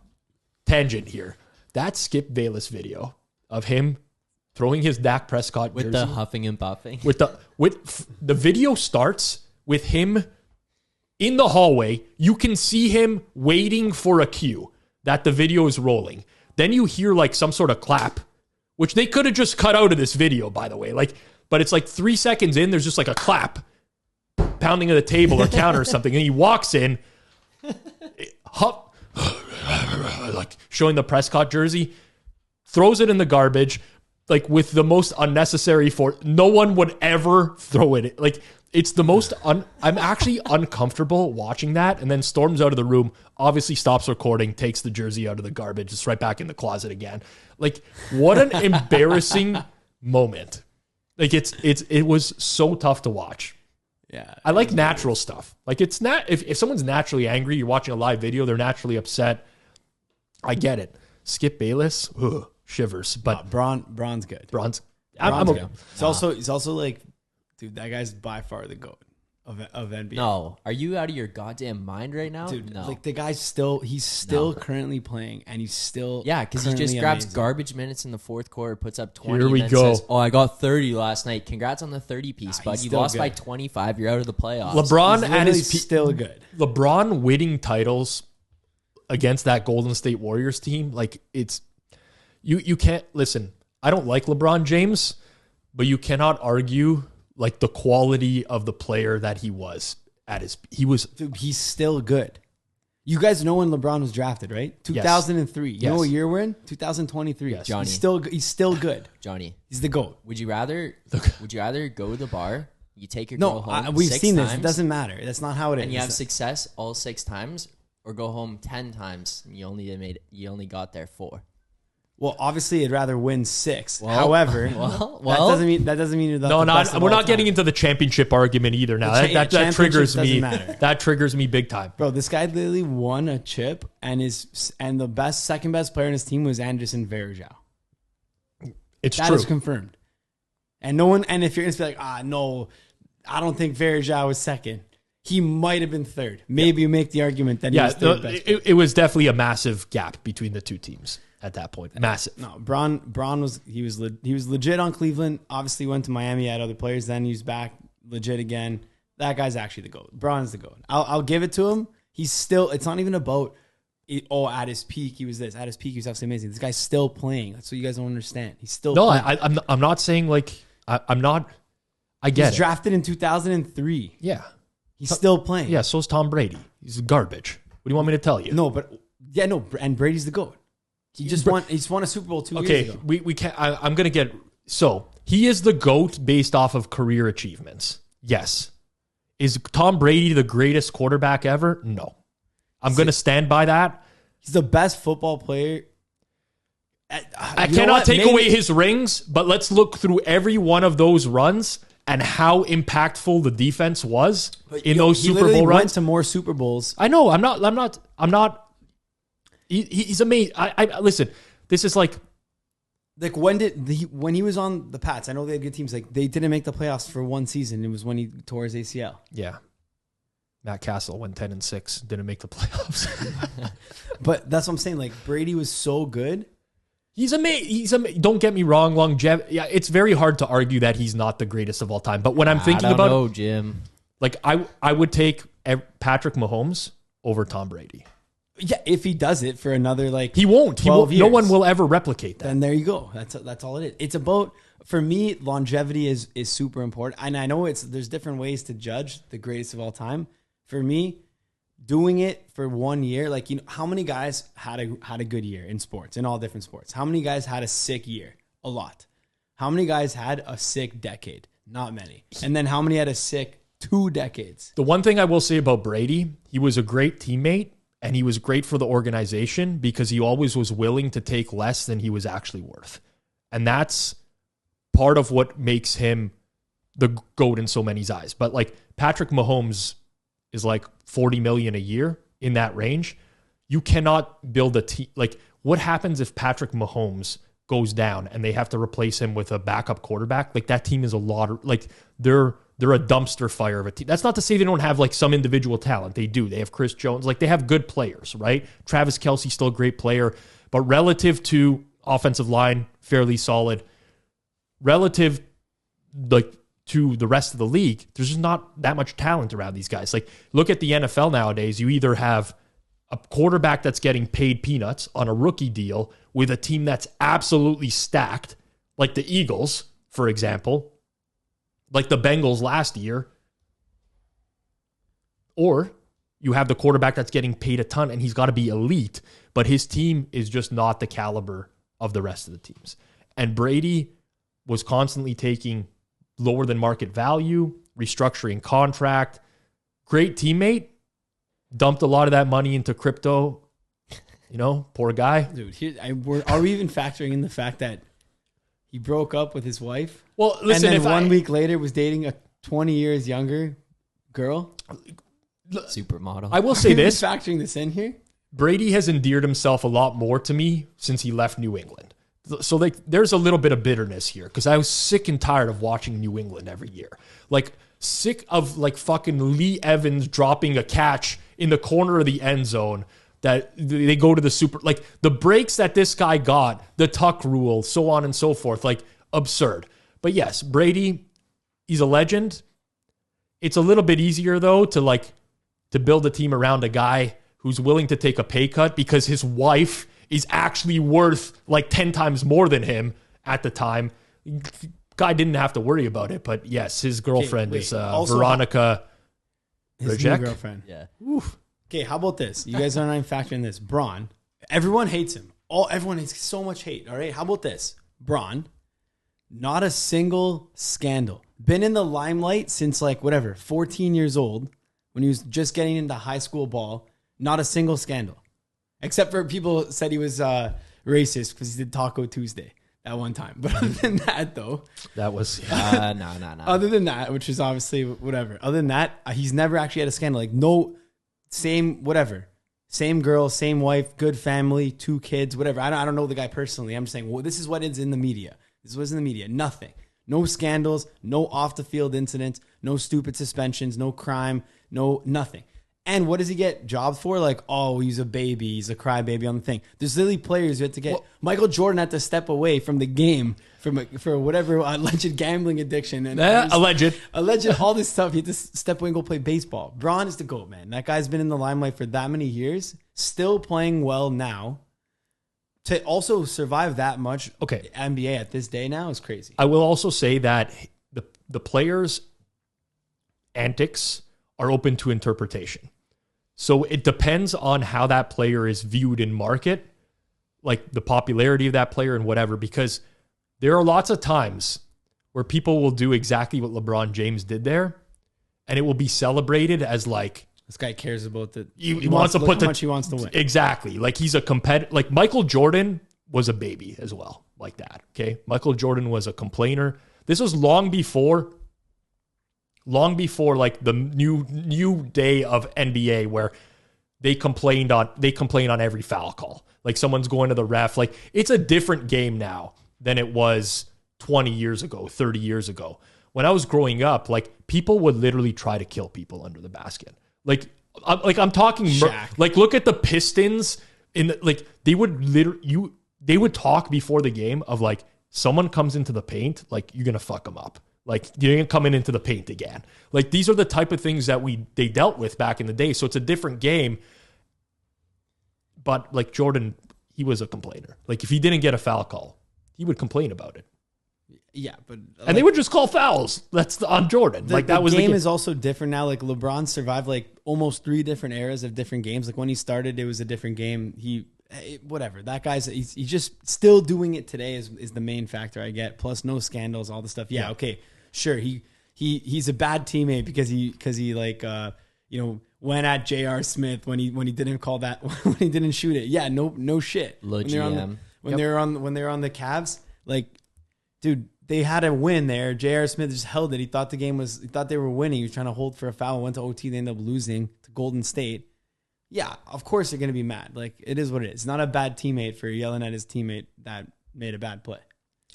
tangent here. That Skip Bayless video of him throwing his Dak Prescott With jersey. the huffing and puffing. With the video starts with him in the hallway. You can see him waiting for a cue that the video is rolling. Then you hear like some sort of clap, which they could have just cut out of this video, by the way. But it's like 3 seconds in, there's just like a clap, pounding of the table or counter or something, and he walks in, like showing the Prescott jersey, throws it in the garbage. Like with the most unnecessary no one would ever throw it. Like it's the most I'm actually uncomfortable watching that, and then storms out of the room, obviously stops recording, takes the jersey out of the garbage, it's right back in the closet again. Like what an embarrassing moment. Like it was so tough to watch. Yeah. I like natural stuff. Like it's not if someone's naturally angry, you're watching a live video, they're naturally upset. I get it. Skip Bayless, ugh. Shivers, but Braun's good. I'm okay. He's also like, dude, that guy's by far the GOAT of NBA. No, are you out of your goddamn mind right now? Dude, no. like the guy's he's still currently playing, and he's still Because he just grabs amazing. garbage minutes in the fourth quarter, puts up 20. Here we and then go. Says, I got 30 last night. Congrats on the 30 piece, bud. he's You still lost by good. 25. You're out of the playoffs. LeBron He's at his still good. LeBron winning titles against that Golden State Warriors team, like it's you can't listen. I don't like LeBron James, but you cannot argue like the quality of the player that he was at his. Dude, he's still good. You guys know when LeBron was drafted, right? 2003. You know what year we're in? 2023. Yes. Johnny. He's still good. Johnny, He's the GOAT. would you rather go to the bar, you take your No, girl home we've 6 seen times, this. It doesn't matter. That's not how it is. and you have success all 6 times, or go home 10 times and you only got there 4? Well, obviously, I'd rather win 6. Well, However, well, that doesn't mean you're the No, best of we're all not getting time. into the championship argument either. Now that triggers championship me. doesn't matter. That triggers me big time. Bro, this guy literally won a chip, and the second best player in his team was Anderson Varejao. It's That true. is confirmed. And if you're gonna be like, no, I don't think Varejao was second. He might have been third. Maybe you make the argument that he was third best. it was definitely a massive gap between the two teams at that point. Massive. No, Braun was legit on Cleveland. Obviously went to Miami, had other players. Then he was back legit again. That guy's actually the GOAT. Braun's the GOAT. I'll give it to him. He's still. It's not even about. At his peak he was this. At his peak he was absolutely amazing. This guy's still playing. That's what you guys don't understand. He's still. No, playing. I'm not saying like I'm not. I get He's it. drafted in 2003. Yeah. He's still playing. Yeah. So is Tom Brady. He's garbage. What do you want me to tell you? No, but and Brady's the GOAT. He just won a Super Bowl 2 years ago. we can't. I'm gonna get. So he is the GOAT based off of career achievements. Yes. Is Tom Brady the greatest quarterback ever? No. I'm going to stand by that. He's the best football player. I cannot take away his rings, but let's look through every one of those runs and how impactful the defense was in those Super Bowl runs. Went to more Super Bowls. I know. I'm not. He's amazing. I listen. This is like when he was on the Pats. I know they had good teams. Like they didn't make the playoffs for one season. It was when he tore his ACL. Yeah. Matt Castle went 10-6, didn't make the playoffs. But that's what I'm saying. Like Brady was so good. He's amazing. Don't get me wrong. Longevity. Yeah, it's very hard to argue that he's not the greatest of all time. But when I'm thinking about, know, Jim, like I would take Patrick Mahomes over Tom Brady. Yeah, if he does it for another he won't. 12 years. No one will ever replicate that. Then there you go. That's all it is. It's about for me, longevity is super important. And I know there's different ways to judge the greatest of all time. For me, doing it for 1 year, like, you know, how many guys had a good year in sports, in all different sports? How many guys had a sick year? A lot. How many guys had a sick decade? Not many. And then how many had a sick 2 decades? The one thing I will say about Brady, he was a great teammate and he was great for the organization because he always was willing to take less than he was actually worth. And that's part of what makes him the GOAT in so many eyes. But like Patrick Mahomes is like 40 million a year, in that range. You cannot build a team. Like, what happens if Patrick Mahomes goes down and they have to replace him with a backup quarterback? Like, that team is a lot of, like, they're a dumpster fire of a team. That's not to say they don't have like some individual talent. They do. They have Chris Jones. Like, they have good players, right? Travis Kelce, still a great player, but relative to offensive line, fairly solid. Relative, like, to the rest of the league, there's just not that much talent around these guys. Like, look at the NFL nowadays. You either have a quarterback that's getting paid peanuts on a rookie deal with a team that's absolutely stacked, like the Eagles, for example, like the Bengals last year, or you have the quarterback that's getting paid a ton and he's got to be elite, but his team is just not the caliber of the rest of the teams. And Brady was constantly taking lower than market value, restructuring contract, great teammate, dumped a lot of that money into crypto. You know, poor guy. Dude, are we even factoring in the fact that he broke up with his wife? Well, listen, and then 1 week later was dating a 20 years younger girl? Supermodel. I will say this. Factoring this in here? Brady has endeared himself a lot more to me since he left New England. So like, there's a little bit of bitterness here because I was sick and tired of watching New England every year. Like, sick of like fucking Lee Evans dropping a catch in the corner of the end zone that they go to the super, like the breaks that this guy got, the tuck rule, so on and so forth, like absurd. But yes, Brady, he's a legend. It's a little bit easier though to build a team around a guy who's willing to take a pay cut because his wife is actually worth like 10 times more than him at the time. Guy didn't have to worry about it, but yes, his girlfriend is Veronica his Rajek. new girlfriend. Yeah. Oof. Okay, how about this? You guys are not even factoring this. Braun. Everyone hates him. Everyone has so much hate. All right, how about this? Braun, not a single scandal. Been in the limelight since 14 years old when he was just getting into high school ball. Not a single scandal. Except for people said he was racist because he did Taco Tuesday that one time. But other than that, though. That was... No. Other than that, which is obviously whatever. Other than that, he's never actually had a scandal. Like, no, same whatever. Same girl, same wife, good family, 2 kids, whatever. I don't know the guy personally. I'm just saying, well, this is what is in the media. This is what's in the media. Nothing. No scandals, no off-the-field incidents, no stupid suspensions, no crime, no nothing. And what does he get jobs for? Like, oh, he's a baby. He's a crybaby on the thing. There's literally players who had to get... Well, Michael Jordan had to step away from the game for whatever alleged gambling addiction. And alleged, all this stuff. He had to step away and go play baseball. Braun is the GOAT, man. That guy's been in the limelight for that many years. Still playing well now. To also survive that much NBA at this day now is crazy. I will also say that the players' antics are open to interpretation. So it depends on how that player is viewed in market, like the popularity of that player and whatever, because there are lots of times where people will do exactly what LeBron James did there, and it will be celebrated as like, this guy cares about the... He wants to put how much he wants to win. Exactly. Like, he's a competitor. Like, Michael Jordan was a baby as well, like that. Okay. Michael Jordan was a complainer. This was long before like the new day of NBA where they complained on every foul call. Like, someone's going to the ref. Like, it's a different game now than it was 20 years ago, 30 years ago. When I was growing up, like, people would literally try to kill people under the basket. I'm talking like, look at the Pistons they would talk before the game of like, someone comes into the paint, like, you're gonna fuck them up. Like, you ain't coming into the paint again. Like, these are the type of things that they dealt with back in the day. So it's a different game. But like Jordan, he was a complainer. Like, if he didn't get a foul call, he would complain about it. Yeah, but And they would just call fouls. That's on Jordan. Like that was the game the game. is also different now. Like LeBron survived like almost 3 different eras of different games. Like when he started, it was a different game. Whatever. That guy's he's just still doing it today is the main factor I get. Plus no scandals, all the stuff. Yeah. Okay. Sure. He's a bad teammate because he like went at J.R. Smith when he didn't call that when he didn't shoot it. Yeah. No shit. Low GM. When they're on the Cavs, like, dude. They had a win there. J.R. Smith just held it. He thought they were winning. He was trying to hold for a foul. Went to OT. They ended up losing to Golden State. Yeah, of course they're going to be mad. Like, it is what it is. It's not a bad teammate for yelling at his teammate that made a bad play.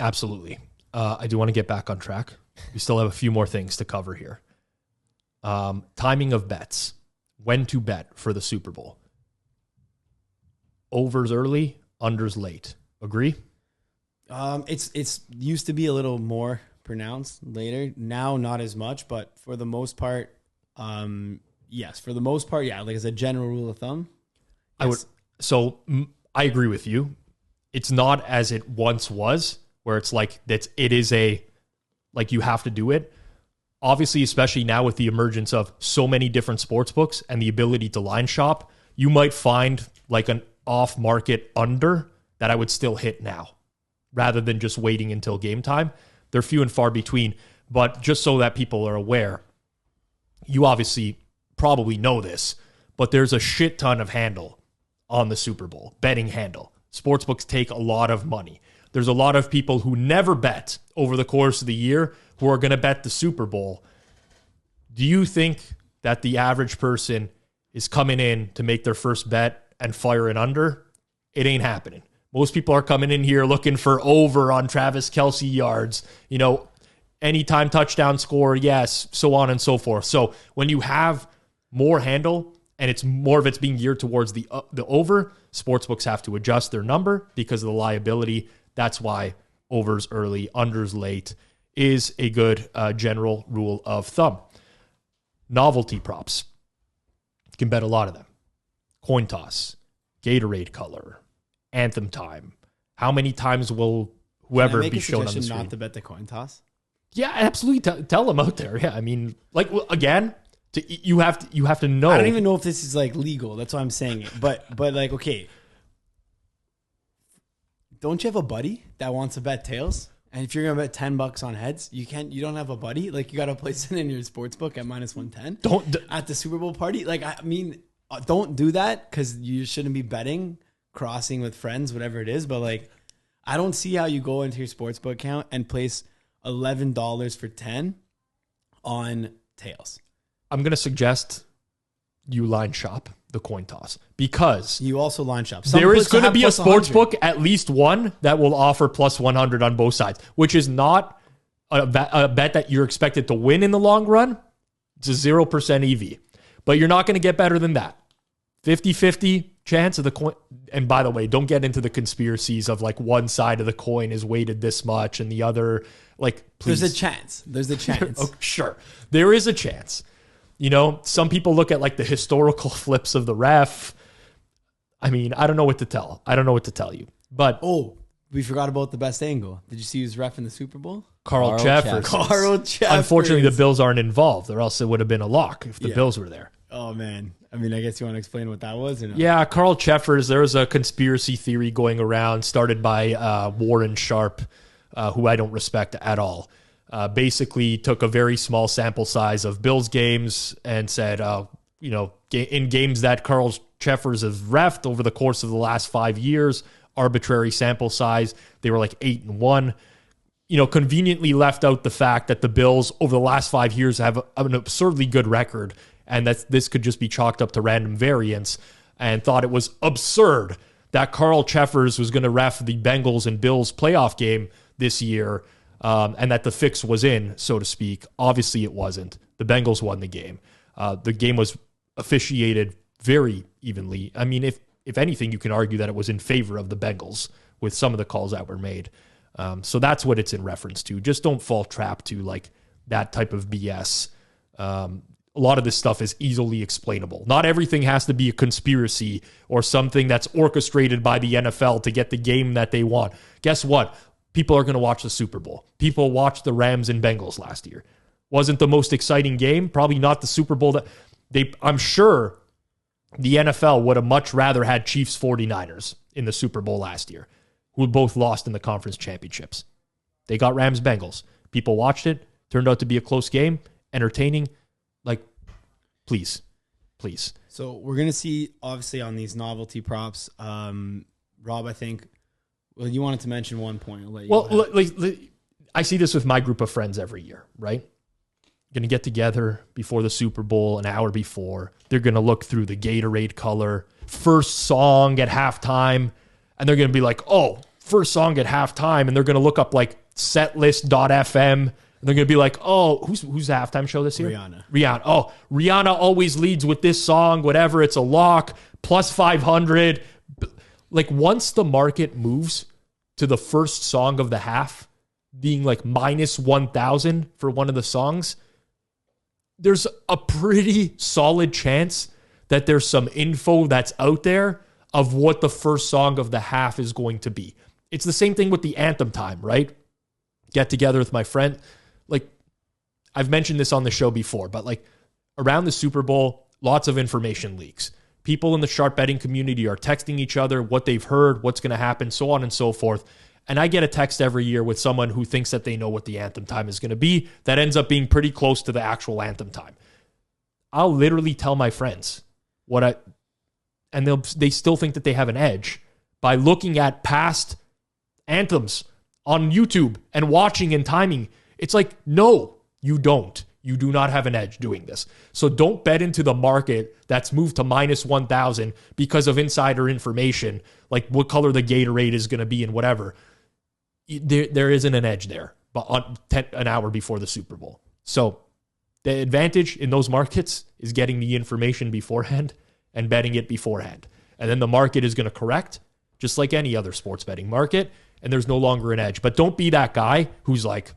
Absolutely. I do want to get back on track. We still have a few more things to cover here. Timing of bets. When to bet for the Super Bowl. Overs early, unders late. Agree? It's used to be a little more pronounced later. Now, not as much, but for the most part, yes. For the most part, yeah. Like as a general rule of thumb, yes. I agree with you. It's not as it once was, where it's like it is like you have to do it. Obviously, especially now with the emergence of so many different sports books and the ability to line shop, you might find like an off-market under that I would still hit now, rather than just waiting until game time. They're few and far between, but just so that people are aware, you obviously probably know this, but there's a shit ton of handle on the Super Bowl, betting handle. Sportsbooks take a lot of money. There's a lot of people who never bet over the course of the year who are going to bet the Super Bowl. Do you think that the average person is coming in to make their first bet and fire an under? It ain't happening. Most people are coming in here looking for over on Travis Kelce yards, anytime touchdown score, yes, so on and so forth. So when you have more handle and it's more of it's being geared towards the over, sportsbooks have to adjust their number because of the liability. That's why overs early, unders late is a good general rule of thumb. Novelty props. You can bet a lot of them. Coin toss, Gatorade color, anthem time. How many times will whoever be shown on the screen? Not to bet the coin toss. Yeah, absolutely. Tell them out there. Yeah, I mean, again, you have to know. I don't even know if this is like legal. That's why I'm saying it. But like, okay, don't you have a buddy that wants to bet tails? And if you're gonna bet $10 on heads, you don't have a buddy. Like you got to place it in your sports book at -110. Don't at the Super Bowl party. Like I mean, don't do that because you shouldn't be betting. Crossing with friends, whatever it is, but like, I don't see how you go into your sportsbook account and place $11 for 10 on tails. I'm gonna suggest you line shop the coin toss because you also line shop. There is going to be a sports book, at least one, that will offer +100 on both sides, which is not a bet that you're expected to win in the long run. It's a 0% EV, but you're not going to get better than that. 50-50 chance of the coin. And by the way, don't get into the conspiracies of like one side of the coin is weighted this much and the other, like, please. There's a chance. Oh, sure. There is a chance. Some people look at like the historical flips of the ref. I mean, I don't know what to tell. I don't know what to tell you. But we forgot about the best angle. Did you see who's ref in the Super Bowl? Carl Jeffers. Unfortunately, the Bills aren't involved, or else it would have been a lock if the Bills were there. Oh, man. I mean, I guess you want to explain what that was? Or no? Yeah, Carl Jeffers, there was a conspiracy theory going around started by Warren Sharp, who I don't respect at all. Basically took a very small sample size of Bills games and said, in games that Carl Jeffers has reffed over the course of the last 5 years, arbitrary sample size, they were like 8-1. Conveniently left out the fact that the Bills over the last 5 years have an absurdly good record and that this could just be chalked up to random variance, and thought it was absurd that Carl Jeffers was going to ref the Bengals and Bills playoff game this year, and that the fix was in, so to speak. Obviously, it wasn't. The Bengals won the game. The game was officiated very evenly. I mean, if anything, you can argue that it was in favor of the Bengals with some of the calls that were made. So that's what it's in reference to. Just don't fall trap to like that type of BS. A lot of this stuff is easily explainable. Not everything has to be a conspiracy or something that's orchestrated by the NFL to get the game that they want. Guess what? people are going to watch the Super Bowl. People watched the Rams and Bengals last year. Wasn't the most exciting game. Probably not the Super Bowl that I'm sure the NFL would have much rather had Chiefs 49ers in the Super Bowl last year, who both lost in the conference championships. They got Rams Bengals. People watched it. Turned out to be a close game. Entertaining. Like, please. So we're going to see, obviously, on these novelty props, Rob, I think, well, you wanted to mention one point. I'll let you go ahead. I see this with my group of friends every year, right? Going to get together before the Super Bowl, an hour before. They're going to look through the Gatorade color, first song at halftime, and they're going to be like, oh, first song at halftime, and they're going to look up like setlist.fm. And they're going to be like, oh, who's the halftime show this year? Rihanna. Oh, Rihanna always leads with this song, whatever. It's a lock, plus 500. Like, once the market moves to the first song of the half being like minus 1,000 for one of the songs, there's a pretty solid chance that there's some info that's out there of what the first song of the half is going to be. It's the same thing with the anthem time, right? Get together with my friend. Like, I've mentioned this on the show before, but like around the Super Bowl, lots of information leaks. People in the sharp betting community are texting each other what they've heard, what's going to happen, so on and so forth. And I get a text every year with someone who thinks that they know what the anthem time is going to be that ends up being pretty close to the actual anthem time. I'll literally tell my friends and they still think that they have an edge by looking at past anthems on YouTube and watching and timing. It's like, no, you don't. You do not have an edge doing this. So don't bet into the market that's moved to minus 1,000 because of insider information, like what color the Gatorade is going to be and whatever. There isn't an edge there, but an hour before the Super Bowl. So the advantage in those markets is getting the information beforehand and betting it beforehand. And then the market is going to correct, just like any other sports betting market, and there's no longer an edge. But don't be that guy who's like,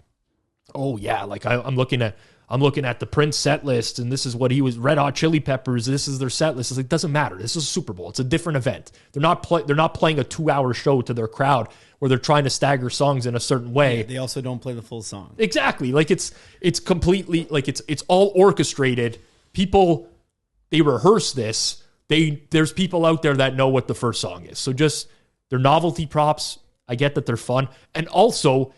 oh yeah, like I'm looking at the Prince set list, and this is what he was. Red Hot Chili Peppers, this is their set list. It's like, doesn't matter. This is a Super Bowl. It's a different event. They're not playing a 2-hour show to their crowd where they're trying to stagger songs in a certain way. Yeah, they also don't play the full song. Exactly. Like it's completely like it's all orchestrated. People, they rehearse this. There's people out there that know what the first song is. So just they're novelty props. I get that they're fun, and also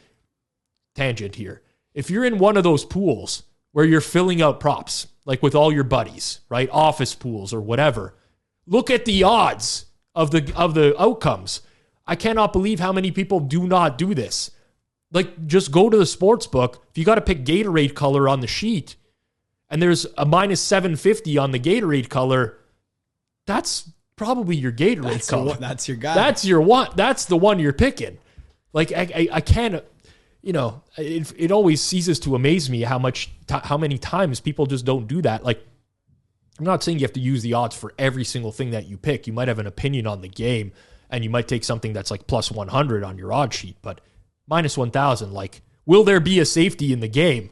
tangent here. If you're in one of those pools where you're filling out props, like with all your buddies, right? Office pools or whatever, look at the odds of the outcomes. I cannot believe how many people do not do this. Like, just go to the sports book. If you got to pick Gatorade color on the sheet and there's a minus 750 on the Gatorade color, that's probably your Gatorade color. That's your guy. That's your one. That's the one you're picking. Like, I can't... You know, it always ceases to amaze me how many times people just don't do that. Like, I'm not saying you have to use the odds for every single thing that you pick. You might have an opinion on the game, and you might take something that's like plus 100 on your odds sheet, but minus 1,000. Like, will there be a safety in the game?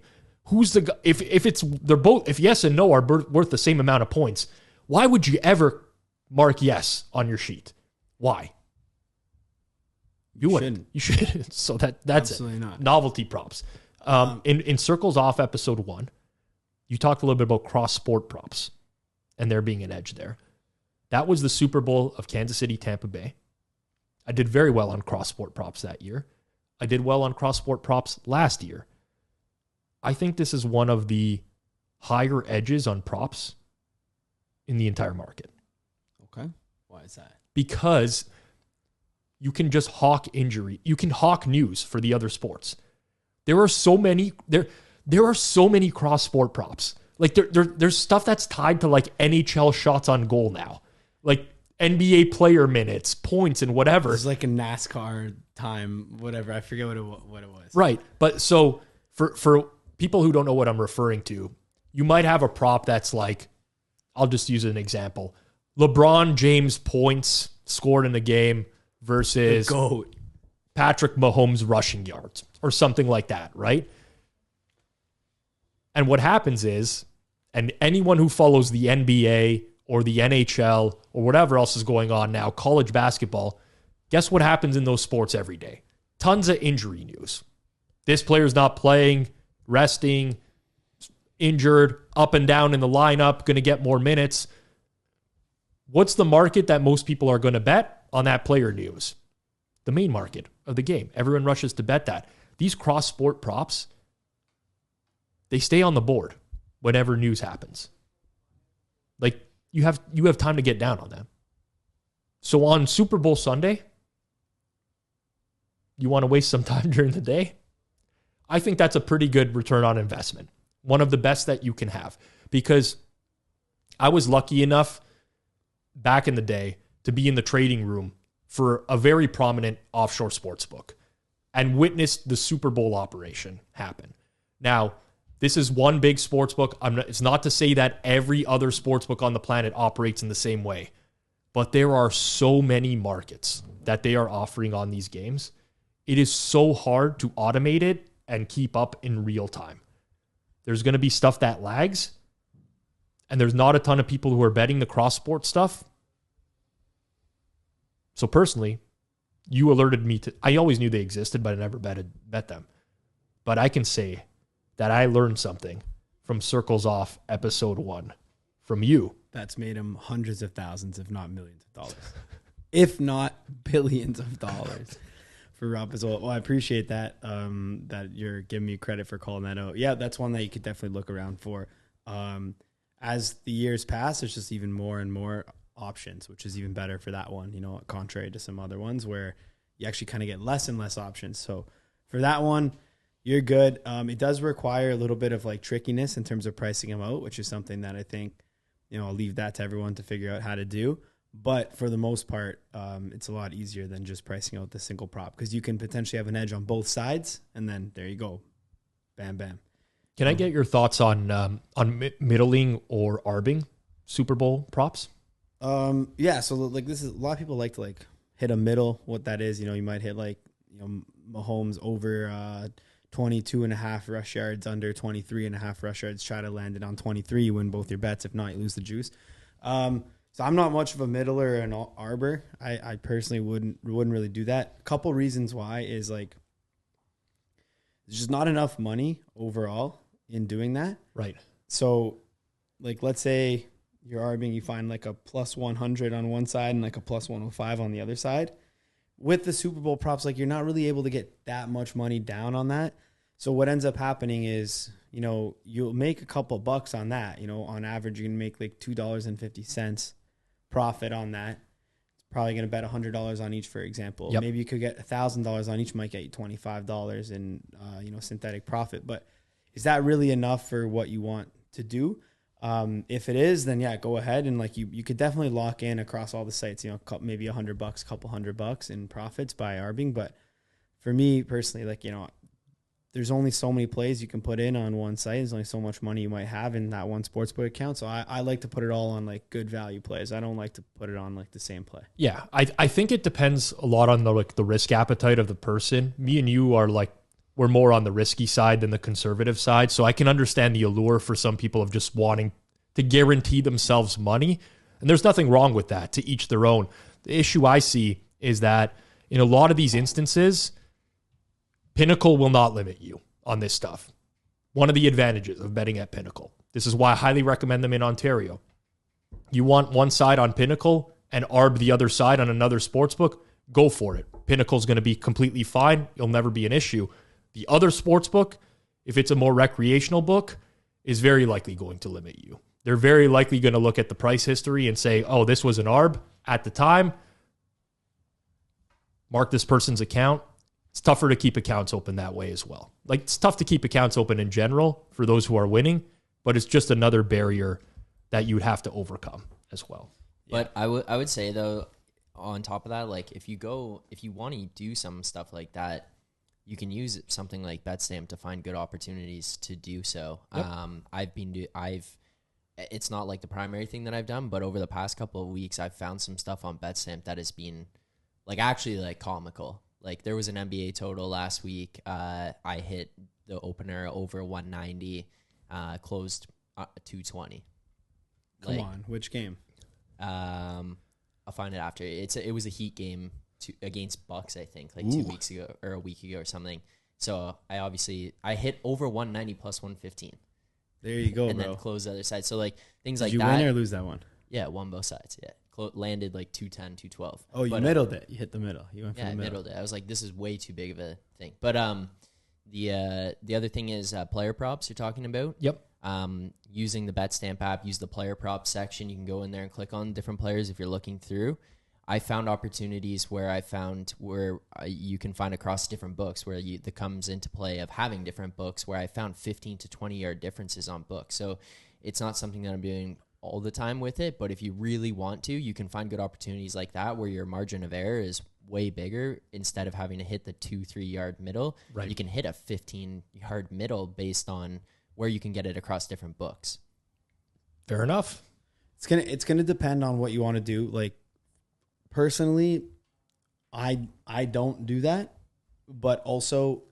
Who's the if yes and no are worth the same amount of points? Why would you ever mark yes on your sheet? Why? You wouldn't. You shouldn't. So that's absolutely it. Not. Novelty Props. In Circles Off episode 1, you talked a little bit about cross sport props and there being an edge there. That was the Super Bowl of Kansas City, Tampa Bay. I did very well on cross sport props that year. I did well on cross sport props last year. I think this is one of the higher edges on props in the entire market. Okay. Why is that? Because you can just hawk injury. You can hawk news for the other sports. There are so many cross sport props. Like there's stuff that's tied to like NHL shots on goal now. Like NBA player minutes, points, and whatever. It's like a NASCAR time, whatever. I forget what it was. Right. But so for people who don't know what I'm referring to, you might have a prop that's like, I'll just use an example. LeBron James points scored in the game versus the GOAT. Patrick Mahomes rushing yards or something like that, right? And what happens is, and anyone who follows the NBA or the NHL or whatever else is going on now, college basketball, guess what happens in those sports every day? tons of injury news. This player's not playing, resting, injured, up and down in the lineup, going to get more minutes. What's the market that most people are going to bet on that player news? The main market of the game. Everyone rushes to bet that. These cross-sport props, they stay on the board whenever news happens. Like, you have time to get down on them. So on Super Bowl Sunday, you want to waste some time during the day? I think that's a pretty good return on investment. One of the best that you can have. Because I was lucky enough back in the day to be in the trading room for a very prominent offshore sports book and witnessed the Super Bowl operation happen. Now, this is one big sports book. It's not to say that every other sports book on the planet operates in the same way, but there are so many markets that they are offering on these games. It is so hard to automate it and keep up in real time. There's going to be stuff that lags, and there's not a ton of people who are betting the cross-sport stuff. So personally, you alerted me to, I always knew they existed, but I never bet them. But I can say that I learned something from Circles Off episode 1 from you. That's made him hundreds of thousands, if not millions of dollars, if not billions of dollars. For Rob Pizzola. Well, I appreciate that, that you're giving me credit for calling that out. Yeah, that's one that you could definitely look around for. As the years pass, there's just even more and more options, which is even better for that one, contrary to some other ones where you actually kind of get less and less options. So for that one, you're good. It does require a little bit of like trickiness in terms of pricing them out, which is something that I think, I'll leave that to everyone to figure out how to do. But for the most part, it's a lot easier than just pricing out the single prop because you can potentially have an edge on both sides, and then there you go, bam, bam. Can I get your thoughts on middling or arbing Super Bowl props? Yeah. So like this is a lot of people like to like hit a middle. What that is, you might hit like Mahomes over 22.5 rush yards, under 23.5 rush yards. Try to land it on 23. You win both your bets. If not, you lose the juice. So I'm not much of a middler or an arbor. I personally wouldn't really do that. A couple reasons why is like there's just not enough money overall in doing that. Right. So like let's say you're arbing, you find like a plus 100 on one side and like a plus 105 on the other side. With the Super Bowl props, like you're not really able to get that much money down on that. So what ends up happening is, you'll make a couple bucks on that. On average, you're going to make like $2.50 profit on that. It's probably going to bet $100 on each, for example. Yep. Maybe you could get $1,000 on each, might get you $25 in, synthetic profit. But is that really enough for what you want to do? If it is, then yeah, go ahead. And like you could definitely lock in across all the sites, maybe $100, couple $100 in profits by arbing. But for me personally, like, there's only so many plays you can put in on one site. There's only so much money you might have in that one sportsbook account. So I like to put it all on like good value plays. I don't like to put it on like the same play. Yeah. I think it depends a lot on the risk appetite of the person. Me and you are like, we're more on the risky side than the conservative side. So I can understand the allure for some people of just wanting to guarantee themselves money. And there's nothing wrong with that, to each their own. The issue I see is that in a lot of these instances, Pinnacle will not limit you on this stuff. One of the advantages of betting at Pinnacle. This is why I highly recommend them in Ontario. You want one side on Pinnacle and arb the other side on another sportsbook, go for it. Pinnacle's going to be completely fine. It'll never be an issue. The other sportsbook, if it's a more recreational book, is very likely going to limit you. They're very likely going to look at the price history and say, oh, this was an arb at the time. Mark this person's account. It's tougher to keep accounts open that way as well. Like, it's tough to keep accounts open in general for those who are winning, but it's just another barrier that you would have to overcome as well. But I would say though, on top of that, like if you want to do some stuff like that, you can use something like betstamp to find good opportunities to do so. Yep. It's not like the primary thing that I've done, but over the past couple of weeks, I've found some stuff on betstamp that has been like actually like comical. Like there was an NBA total last week. I hit the opener over 190, closed 220. Come on, which game? I'll find it after. It was a Heat game against Bucks, I think, like 2 weeks ago or a week ago or something. So I hit over 190 plus 115. There you go, and bro. then close the other side. So like things Did like you that. win or lose that one? Yeah, won both sides. Yeah, landed like 210, 212. Oh, you middled it. You hit the middle. You went for the middle. I middled it. I was like, this is way too big of a thing. But the other thing is player props you're talking about. Yep. Using the betstamp app, use the player props section. You can go in there and click on different players if you're looking through. I found opportunities where you can find across different books where that comes into play of having different books where I found 15 to 20 yard differences on books. So it's not something that I'm doing all the time with it, but if you really want to, you can find good opportunities like that where your margin of error is way bigger. Instead of having to hit the 2-3 yard middle, right, you can hit a 15 yard middle based on where you can get it across different books. Fair enough. It's gonna depend on what you want to do. Like personally, I don't do that, but also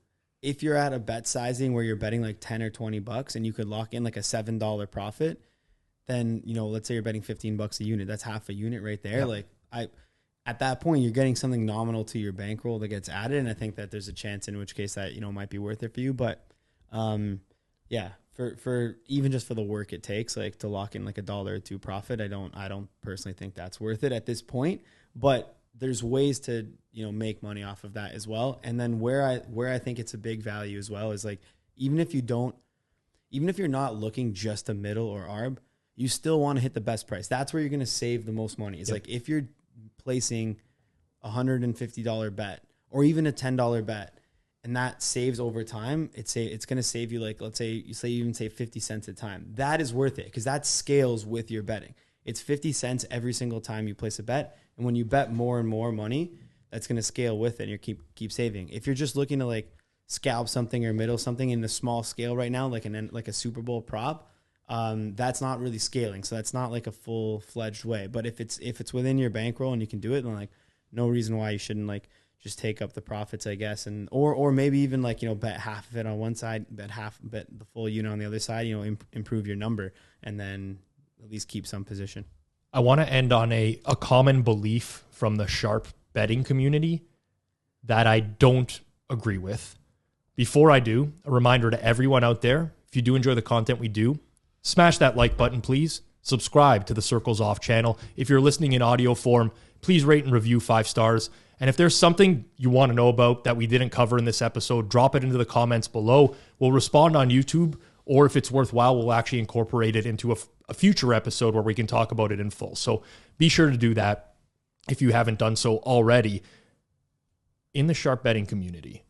if you're at a bet sizing where you're betting like 10 or 20 bucks and you could lock in like a $7 profit, then, let's say you're betting $15 a unit, that's half a unit right there. Yep. Like at that point, you're getting something nominal to your bankroll that gets added. And I think that there's a chance in which case that, might be worth it for you. But, yeah, for even just for the work it takes, like to lock in like $1 or $2 profit, I don't personally think that's worth it at this point, but there's ways to, make money off of that as well. And then where I think it's a big value as well is like, even if you're not looking just a middle or arb, you still want to hit the best price. That's where you're going to save the most money. It's like if you're placing $150 bet or even a $10 bet, and that saves over time, it's going to save you, like, let's say you even save 50 cents a time. That is worth it because that scales with your betting. It's 50 cents every single time you place a bet. And when you bet more and more money, that's going to scale with it and you keep saving. If you're just looking to like scalp something or middle something in the small scale right now, like a Super Bowl prop, that's not really scaling. So that's not like a full-fledged way. But if it's within your bankroll and you can do it, then like no reason why you shouldn't like just take up the profits, I guess, and or maybe even like bet half of it on one side, bet the full unit on the other side. Improve your number and then at least keep some position. I want to end on a common belief from the sharp betting community that I don't agree with. Before I do, a reminder to everyone out there: if you do enjoy the content we do, smash that like button, please. Subscribe to the Circles Off channel. If you're listening in audio form, please rate and review 5 stars. And if there's something you want to know about that we didn't cover in this episode, drop it into the comments below. We'll respond on YouTube, or if it's worthwhile, we'll actually incorporate it into a future episode where we can talk about it in full. So be sure to do that if you haven't done so already. In the sharp betting community,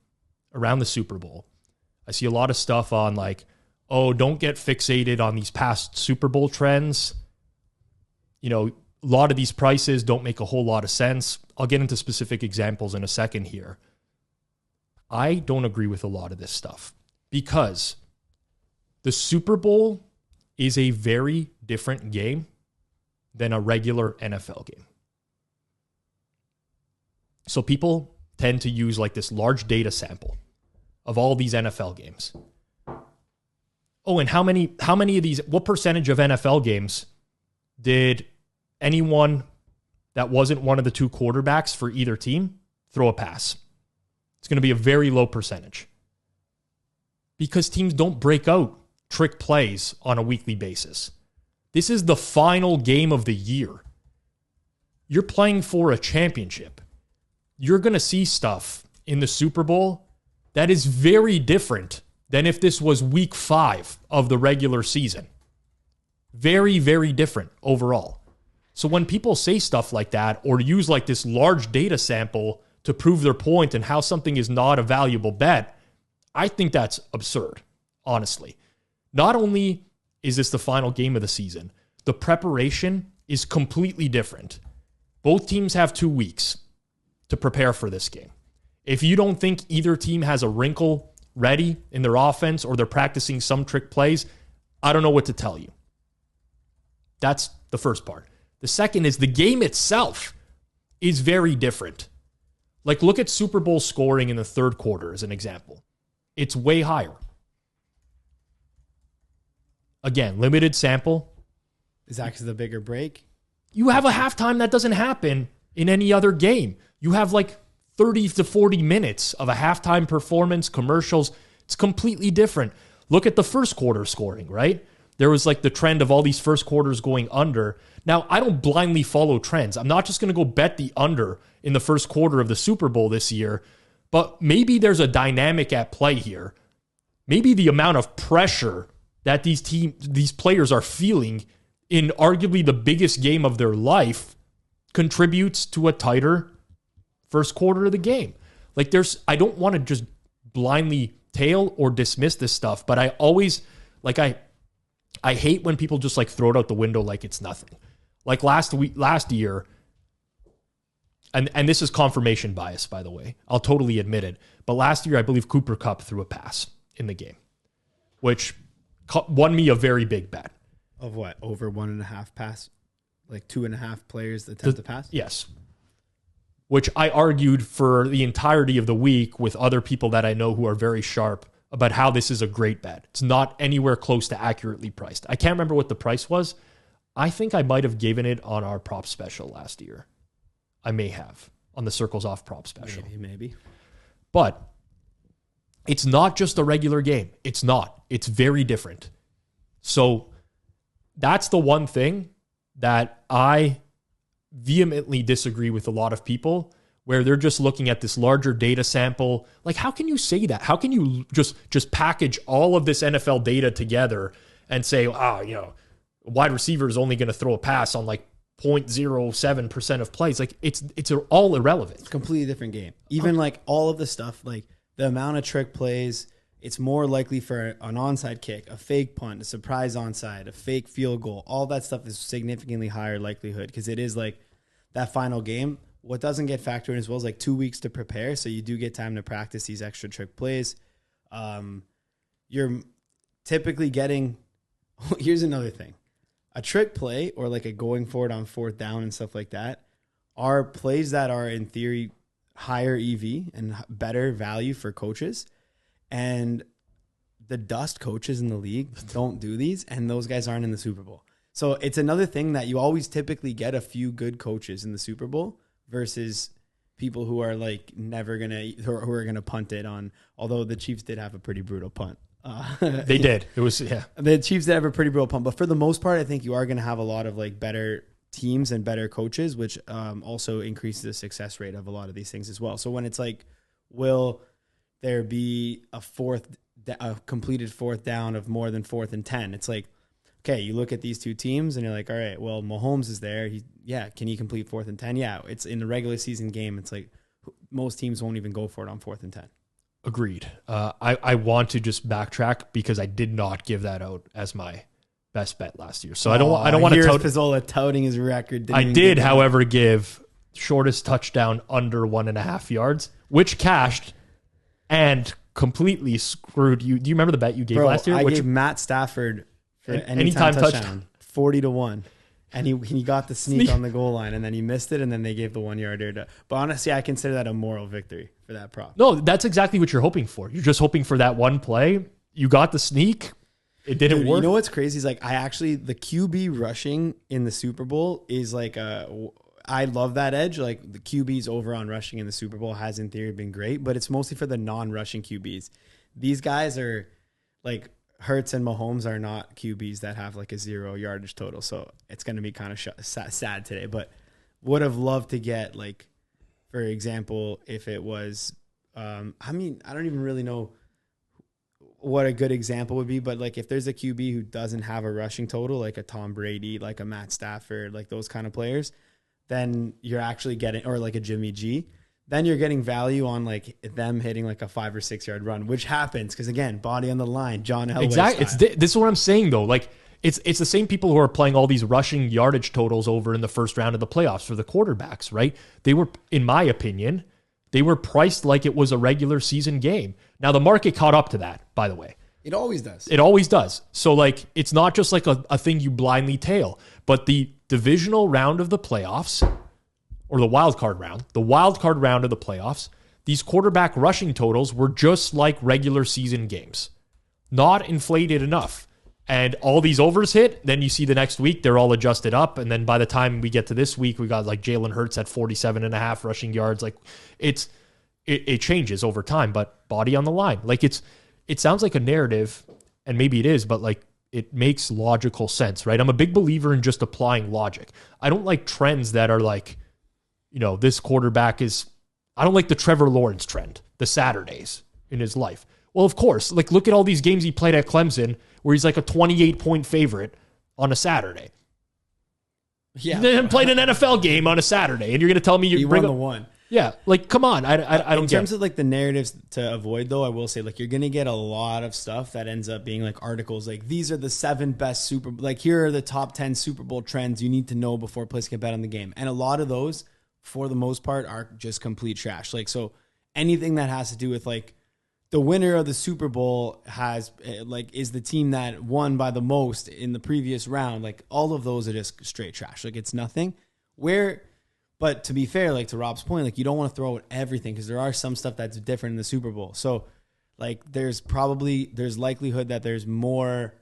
around the Super Bowl, I see a lot of stuff on like, oh, don't get fixated on these past Super Bowl trends. A lot of these prices don't make a whole lot of sense. I'll get into specific examples in a second here. I don't agree with a lot of this stuff because the Super Bowl is a very different game than a regular NFL game. So people tend to use like this large data sample of all these NFL games. Oh, and how many of these, what percentage of NFL games did anyone that wasn't one of the 2 quarterbacks for either team throw a pass? It's going to be a very low percentage because teams don't break out trick plays on a weekly basis. This is the final game of the year. You're playing for a championship. You're going to see stuff in the Super Bowl that is very different than if this was week 5 of the regular season. Very, very different overall. So when people say stuff like that or use like this large data sample to prove their point and how something is not a valuable bet, I think that's absurd, honestly. Not only is this the final game of the season, the preparation is completely different. Both teams have 2 weeks to prepare for this game. If you don't think either team has a wrinkle ready in their offense or they're practicing some trick plays, I don't know what to tell you. That's the first part. The second is the game itself is very different. Like, look at Super Bowl scoring in the third quarter as an example. It's way higher. Again, limited sample. Is actually the bigger break. You have a halftime that doesn't happen in any other game. you have like 30 to 40 minutes of a halftime performance, commercials. It's completely different. Look at the first quarter scoring, right? There was like the trend of all these first quarters going under. Now, I don't blindly follow trends. I'm not just going to go bet the under in the first quarter of the Super Bowl this year, but maybe there's a dynamic at play here. Maybe the amount of pressure that these players are feeling in arguably the biggest game of their life contributes to a tighter first quarter of the game. Like I don't want to just blindly tail or dismiss this stuff, but I always, like I hate when people just like throw it out the window like it's nothing. Like last year, and this is confirmation bias, by the way. I'll totally admit it. But last year, I believe Cooper Kupp threw a pass in the game, which won me a very big bet. Of what? Over 1.5 pass? Like 2.5 players that attempt to pass? Yes. Which I argued for the entirety of the week with other people that I know who are very sharp about how this is a great bet. It's not anywhere close to accurately priced. I can't remember what the price was. I think I might have given it on our prop special last year. I may have on the Circles Off prop special. Maybe. But it's not just a regular game. It's not. It's very different. So that's the one thing that I vehemently disagree with a lot of people, where they're just looking at this larger data sample. Like, how can you say that? How can you just package all of this NFL data together and say, a wide receiver is only going to throw a pass on like 0.07% of plays? Like, it's all irrelevant. It's a completely different game. Even like all of the stuff, like the amount of trick plays, it's more likely for an onside kick, a fake punt, a surprise onside, a fake field goal. All that stuff is significantly higher likelihood because it is like that final game. What doesn't get factored in as well is like 2 weeks to prepare. So you do get time to practice these extra trick plays. You're typically getting, here's another thing. A trick play or like a going for it on fourth down and stuff like that are plays that are in theory higher EV and better value for coaches. And the dust coaches in the league don't do these, and those guys aren't in the Super Bowl. So it's another thing that you always typically get a few good coaches in the Super Bowl versus people who are like never gonna who are gonna punt it on. Although the Chiefs did have a pretty brutal punt. They did. It was The Chiefs did have a pretty brutal punt, but for the most part, I think you are gonna have a lot of like better teams and better coaches, which also increases the success rate of a lot of these things as well. So when it's like, will there be a completed fourth down of more than 4th and 10? It's like, okay, you look at these two teams and you're like, all right, well, Mahomes is there. Can he complete 4th and 10? Yeah, it's in the regular season game. It's like most teams won't even go for it on 4th and 10. Agreed. I want to just backtrack because I did not give that out as my best bet last year. So I don't want to tout Pizzola touting his record. I did, however, give shortest touchdown under 1.5 yards, which cashed and completely screwed you. Do you remember the bet you gave last year? I gave Matt Stafford for anytime touchdown 40-1, and he got the sneak on the goal line, and then he missed it, and then they gave the 1 yarder. But honestly, I consider that a moral victory for that prop. No, that's exactly what you're hoping for. You're just hoping for that one play. You got the sneak. It didn't work. You know what's crazy is like the QB rushing in the Super Bowl is like I love that edge. Like the QBs over on rushing in the Super Bowl has in theory been great, but it's mostly for the non-rushing QBs. These guys are like Hurts and Mahomes are not QBs that have like a 0 yardage total. So it's going to be kind of sad today, but would have loved to get like, for example, if it was, I don't even really know what a good example would be, but like if there's a QB who doesn't have a rushing total, like a Tom Brady, like a Matt Stafford, like those kind of players, then you're actually getting, or like a Jimmy G, then you're getting value on like them hitting like a 5 or 6 yard run, which happens because again, body on the line, John Elway. Exactly. This is what I'm saying though. Like it's the same people who are playing all these rushing yardage totals over in the first round of the playoffs for the quarterbacks, right? They were, in my opinion, they were priced like it was a regular season game. Now the market caught up to that, by the way. It always does. It always does. So like, it's not just like a thing you blindly tail, but the divisional round of the playoffs, or the wild card round of the playoffs, these quarterback rushing totals were just like regular season games, not inflated enough. and all these overs hit, then you see the next week they're all adjusted up. And then by the time we get to this week, we got like Jalen Hurts at 47.5 rushing yards. Like it changes over time, but body on the line. Like it sounds like a narrative, and maybe it is, but like it makes logical sense, right? I'm a big believer in just applying logic. I don't like trends that are like, this quarterback is, I don't like the Trevor Lawrence trend, the Saturdays in his life. Well, of course, like look at all these games he played at Clemson where he's like a 28-point favorite on a Saturday. Yeah. Then played an NFL game on a Saturday, and you're going to tell me you won the one. Yeah, like come on, I don't get. In terms of like the narratives to avoid, though, I will say like you're gonna get a lot of stuff that ends up being like articles like these are the 7 best here are the top 10 Super Bowl trends you need to know before placing a bet on the game, and a lot of those, for the most part, are just complete trash. Like so, anything that has to do with like the winner of the Super Bowl is the team that won by the most in the previous round. Like all of those are just straight trash. Like it's nothing. But to be fair, like to Rob's point, like you don't want to throw out everything because there are some stuff that's different in the Super Bowl. So like there's likelihood that there's more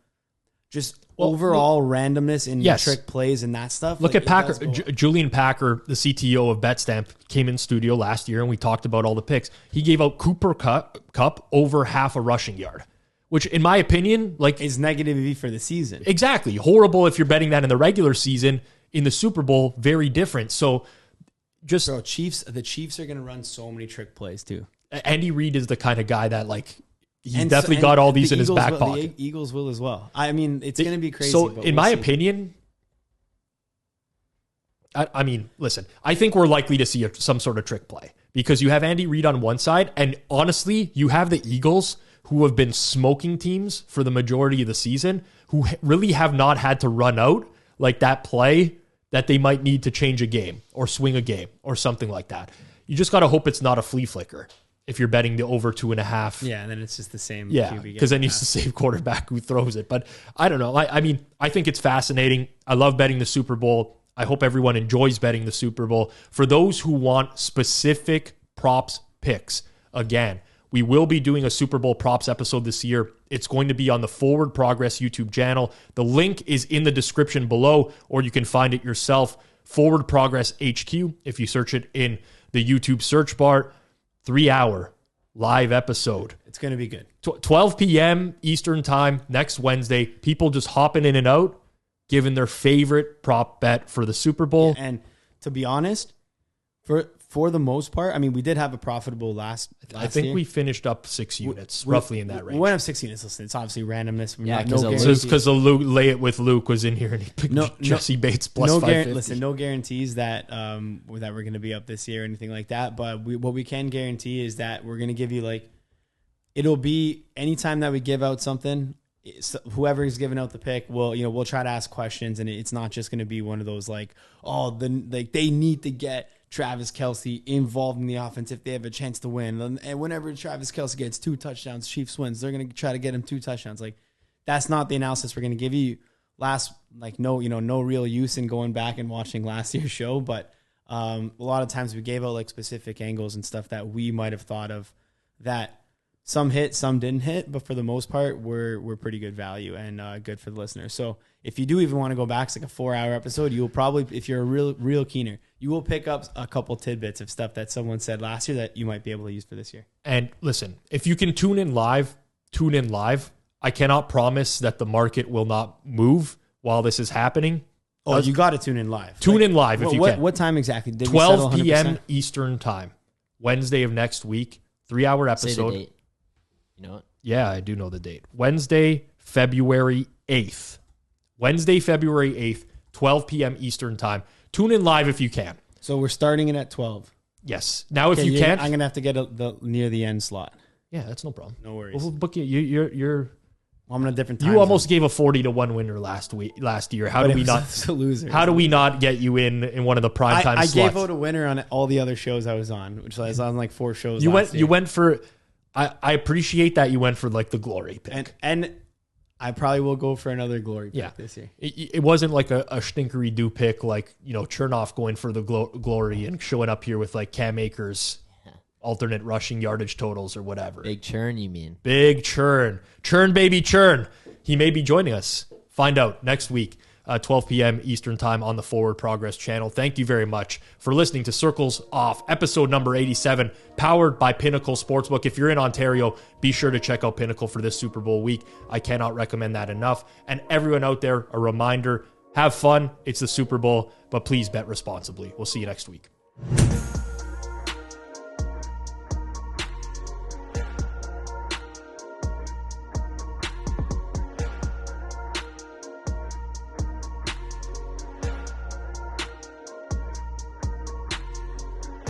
just overall randomness in trick plays and that stuff. Look at Packer. Julian Packer, the CTO of betstamp, came in studio last year and we talked about all the picks. He gave out Cooper Kupp over half a rushing yard, which in my opinion, like is negative EV for the season. Exactly. Horrible if you're betting that in the regular season. In the Super Bowl, very different. So the Chiefs are going to run so many trick plays too. Andy Reid is the kind of guy that like he's definitely got all these in his back pocket. The Eagles will as well. I mean, it's going to be crazy. So in my opinion, I mean, listen, I think we're likely to see some sort of trick play because you have Andy Reid on one side, and honestly, you have the Eagles who have been smoking teams for the majority of the season, who really have not had to run out like that play that they might need to change a game or swing a game or something like that. You just got to hope it's not a flea flicker if you're betting the over 2.5. Yeah, and then it's just the same. Yeah, because then it's the same quarterback who throws it. But I don't know. I mean, I think it's fascinating. I love betting the Super Bowl. I hope everyone enjoys betting the Super Bowl. For those who want specific props picks, again, we will be doing a Super Bowl props episode this year. It's going to be on the Forward Progress YouTube channel. The link is in the description below, or you can find it yourself, Forward Progress HQ. If you search it in the YouTube search bar, 3-hour live episode. It's going to be good. 12 p.m. Eastern time next Wednesday. People just hopping in and out, giving their favorite prop bet for the Super Bowl. Yeah, and to be honest, for the most part, I mean, we did have a profitable last I think year. We finished up 6 units, roughly in that range. We went up 6 units. Listen, it's obviously randomness. Yeah, because Lay It With Luke was in here and he picked Jesse Bates plus 550. Listen, no guarantees that that we're going to be up this year or anything like that. But what we can guarantee is that we're going to give you like, it'll be anytime that we give out something, whoever is giving out the pick, we'll try to ask questions, and it's not just going to be one of those like, they need to get Travis Kelce involved in the offense if they have a chance to win. And whenever Travis Kelce gets 2 touchdowns, Chiefs wins. They're going to try to get him 2 touchdowns. Like that's not the analysis we're going to give you. No real use in going back and watching last year's show, but a lot of times we gave out like specific angles and stuff that we might have thought of that some hit, some didn't hit, but for the most part, we're pretty good value and good for the listeners. So if you do even want to go back, it's like a 4-hour episode. You'll probably, if you're a real keener, you will pick up a couple tidbits of stuff that someone said last year that you might be able to use for this year. And listen, if you can tune in live. I cannot promise that the market will not move while this is happening. Oh, you got to tune in live. Tune in live if you can. What time exactly? Did 12 p.m. Eastern time, Wednesday of next week, 3-hour episode. Say the date. You know it? Yeah, I do know the date. Wednesday, February 8th. Wednesday, February 8th, 12 p.m. Eastern time. Tune in live if you can. So we're starting it at 12. Yes. Now, if you can't, I'm gonna have to get the near the end slot. Yeah, that's no problem. No worries. We'll book you. You're. I'm on a different time. You almost gave a 40-1 winner last year. How do we not? A loser. How do we not get you in one of the prime time slots? I gave out a winner on all the other shows I was on, which I was on like 4 shows. You went for. I appreciate that you went for like the glory pick, and I probably will go for another glory pick this year. It wasn't like a stinkery do pick like Chernoff going for the glory and showing up here with like Cam Akers alternate rushing yardage totals or whatever. Big churn, you mean? Big churn, baby churn. he may be joining us. Find out next week, 12 p.m. Eastern time on the Forward Progress channel. Thank you very much for listening to Circles Off, episode number 87, powered by Pinnacle Sportsbook. If you're in Ontario, be sure to check out Pinnacle for this Super Bowl week. I cannot recommend that enough. And everyone out there, a reminder, have fun. It's the Super Bowl, but please bet responsibly. We'll see you next week.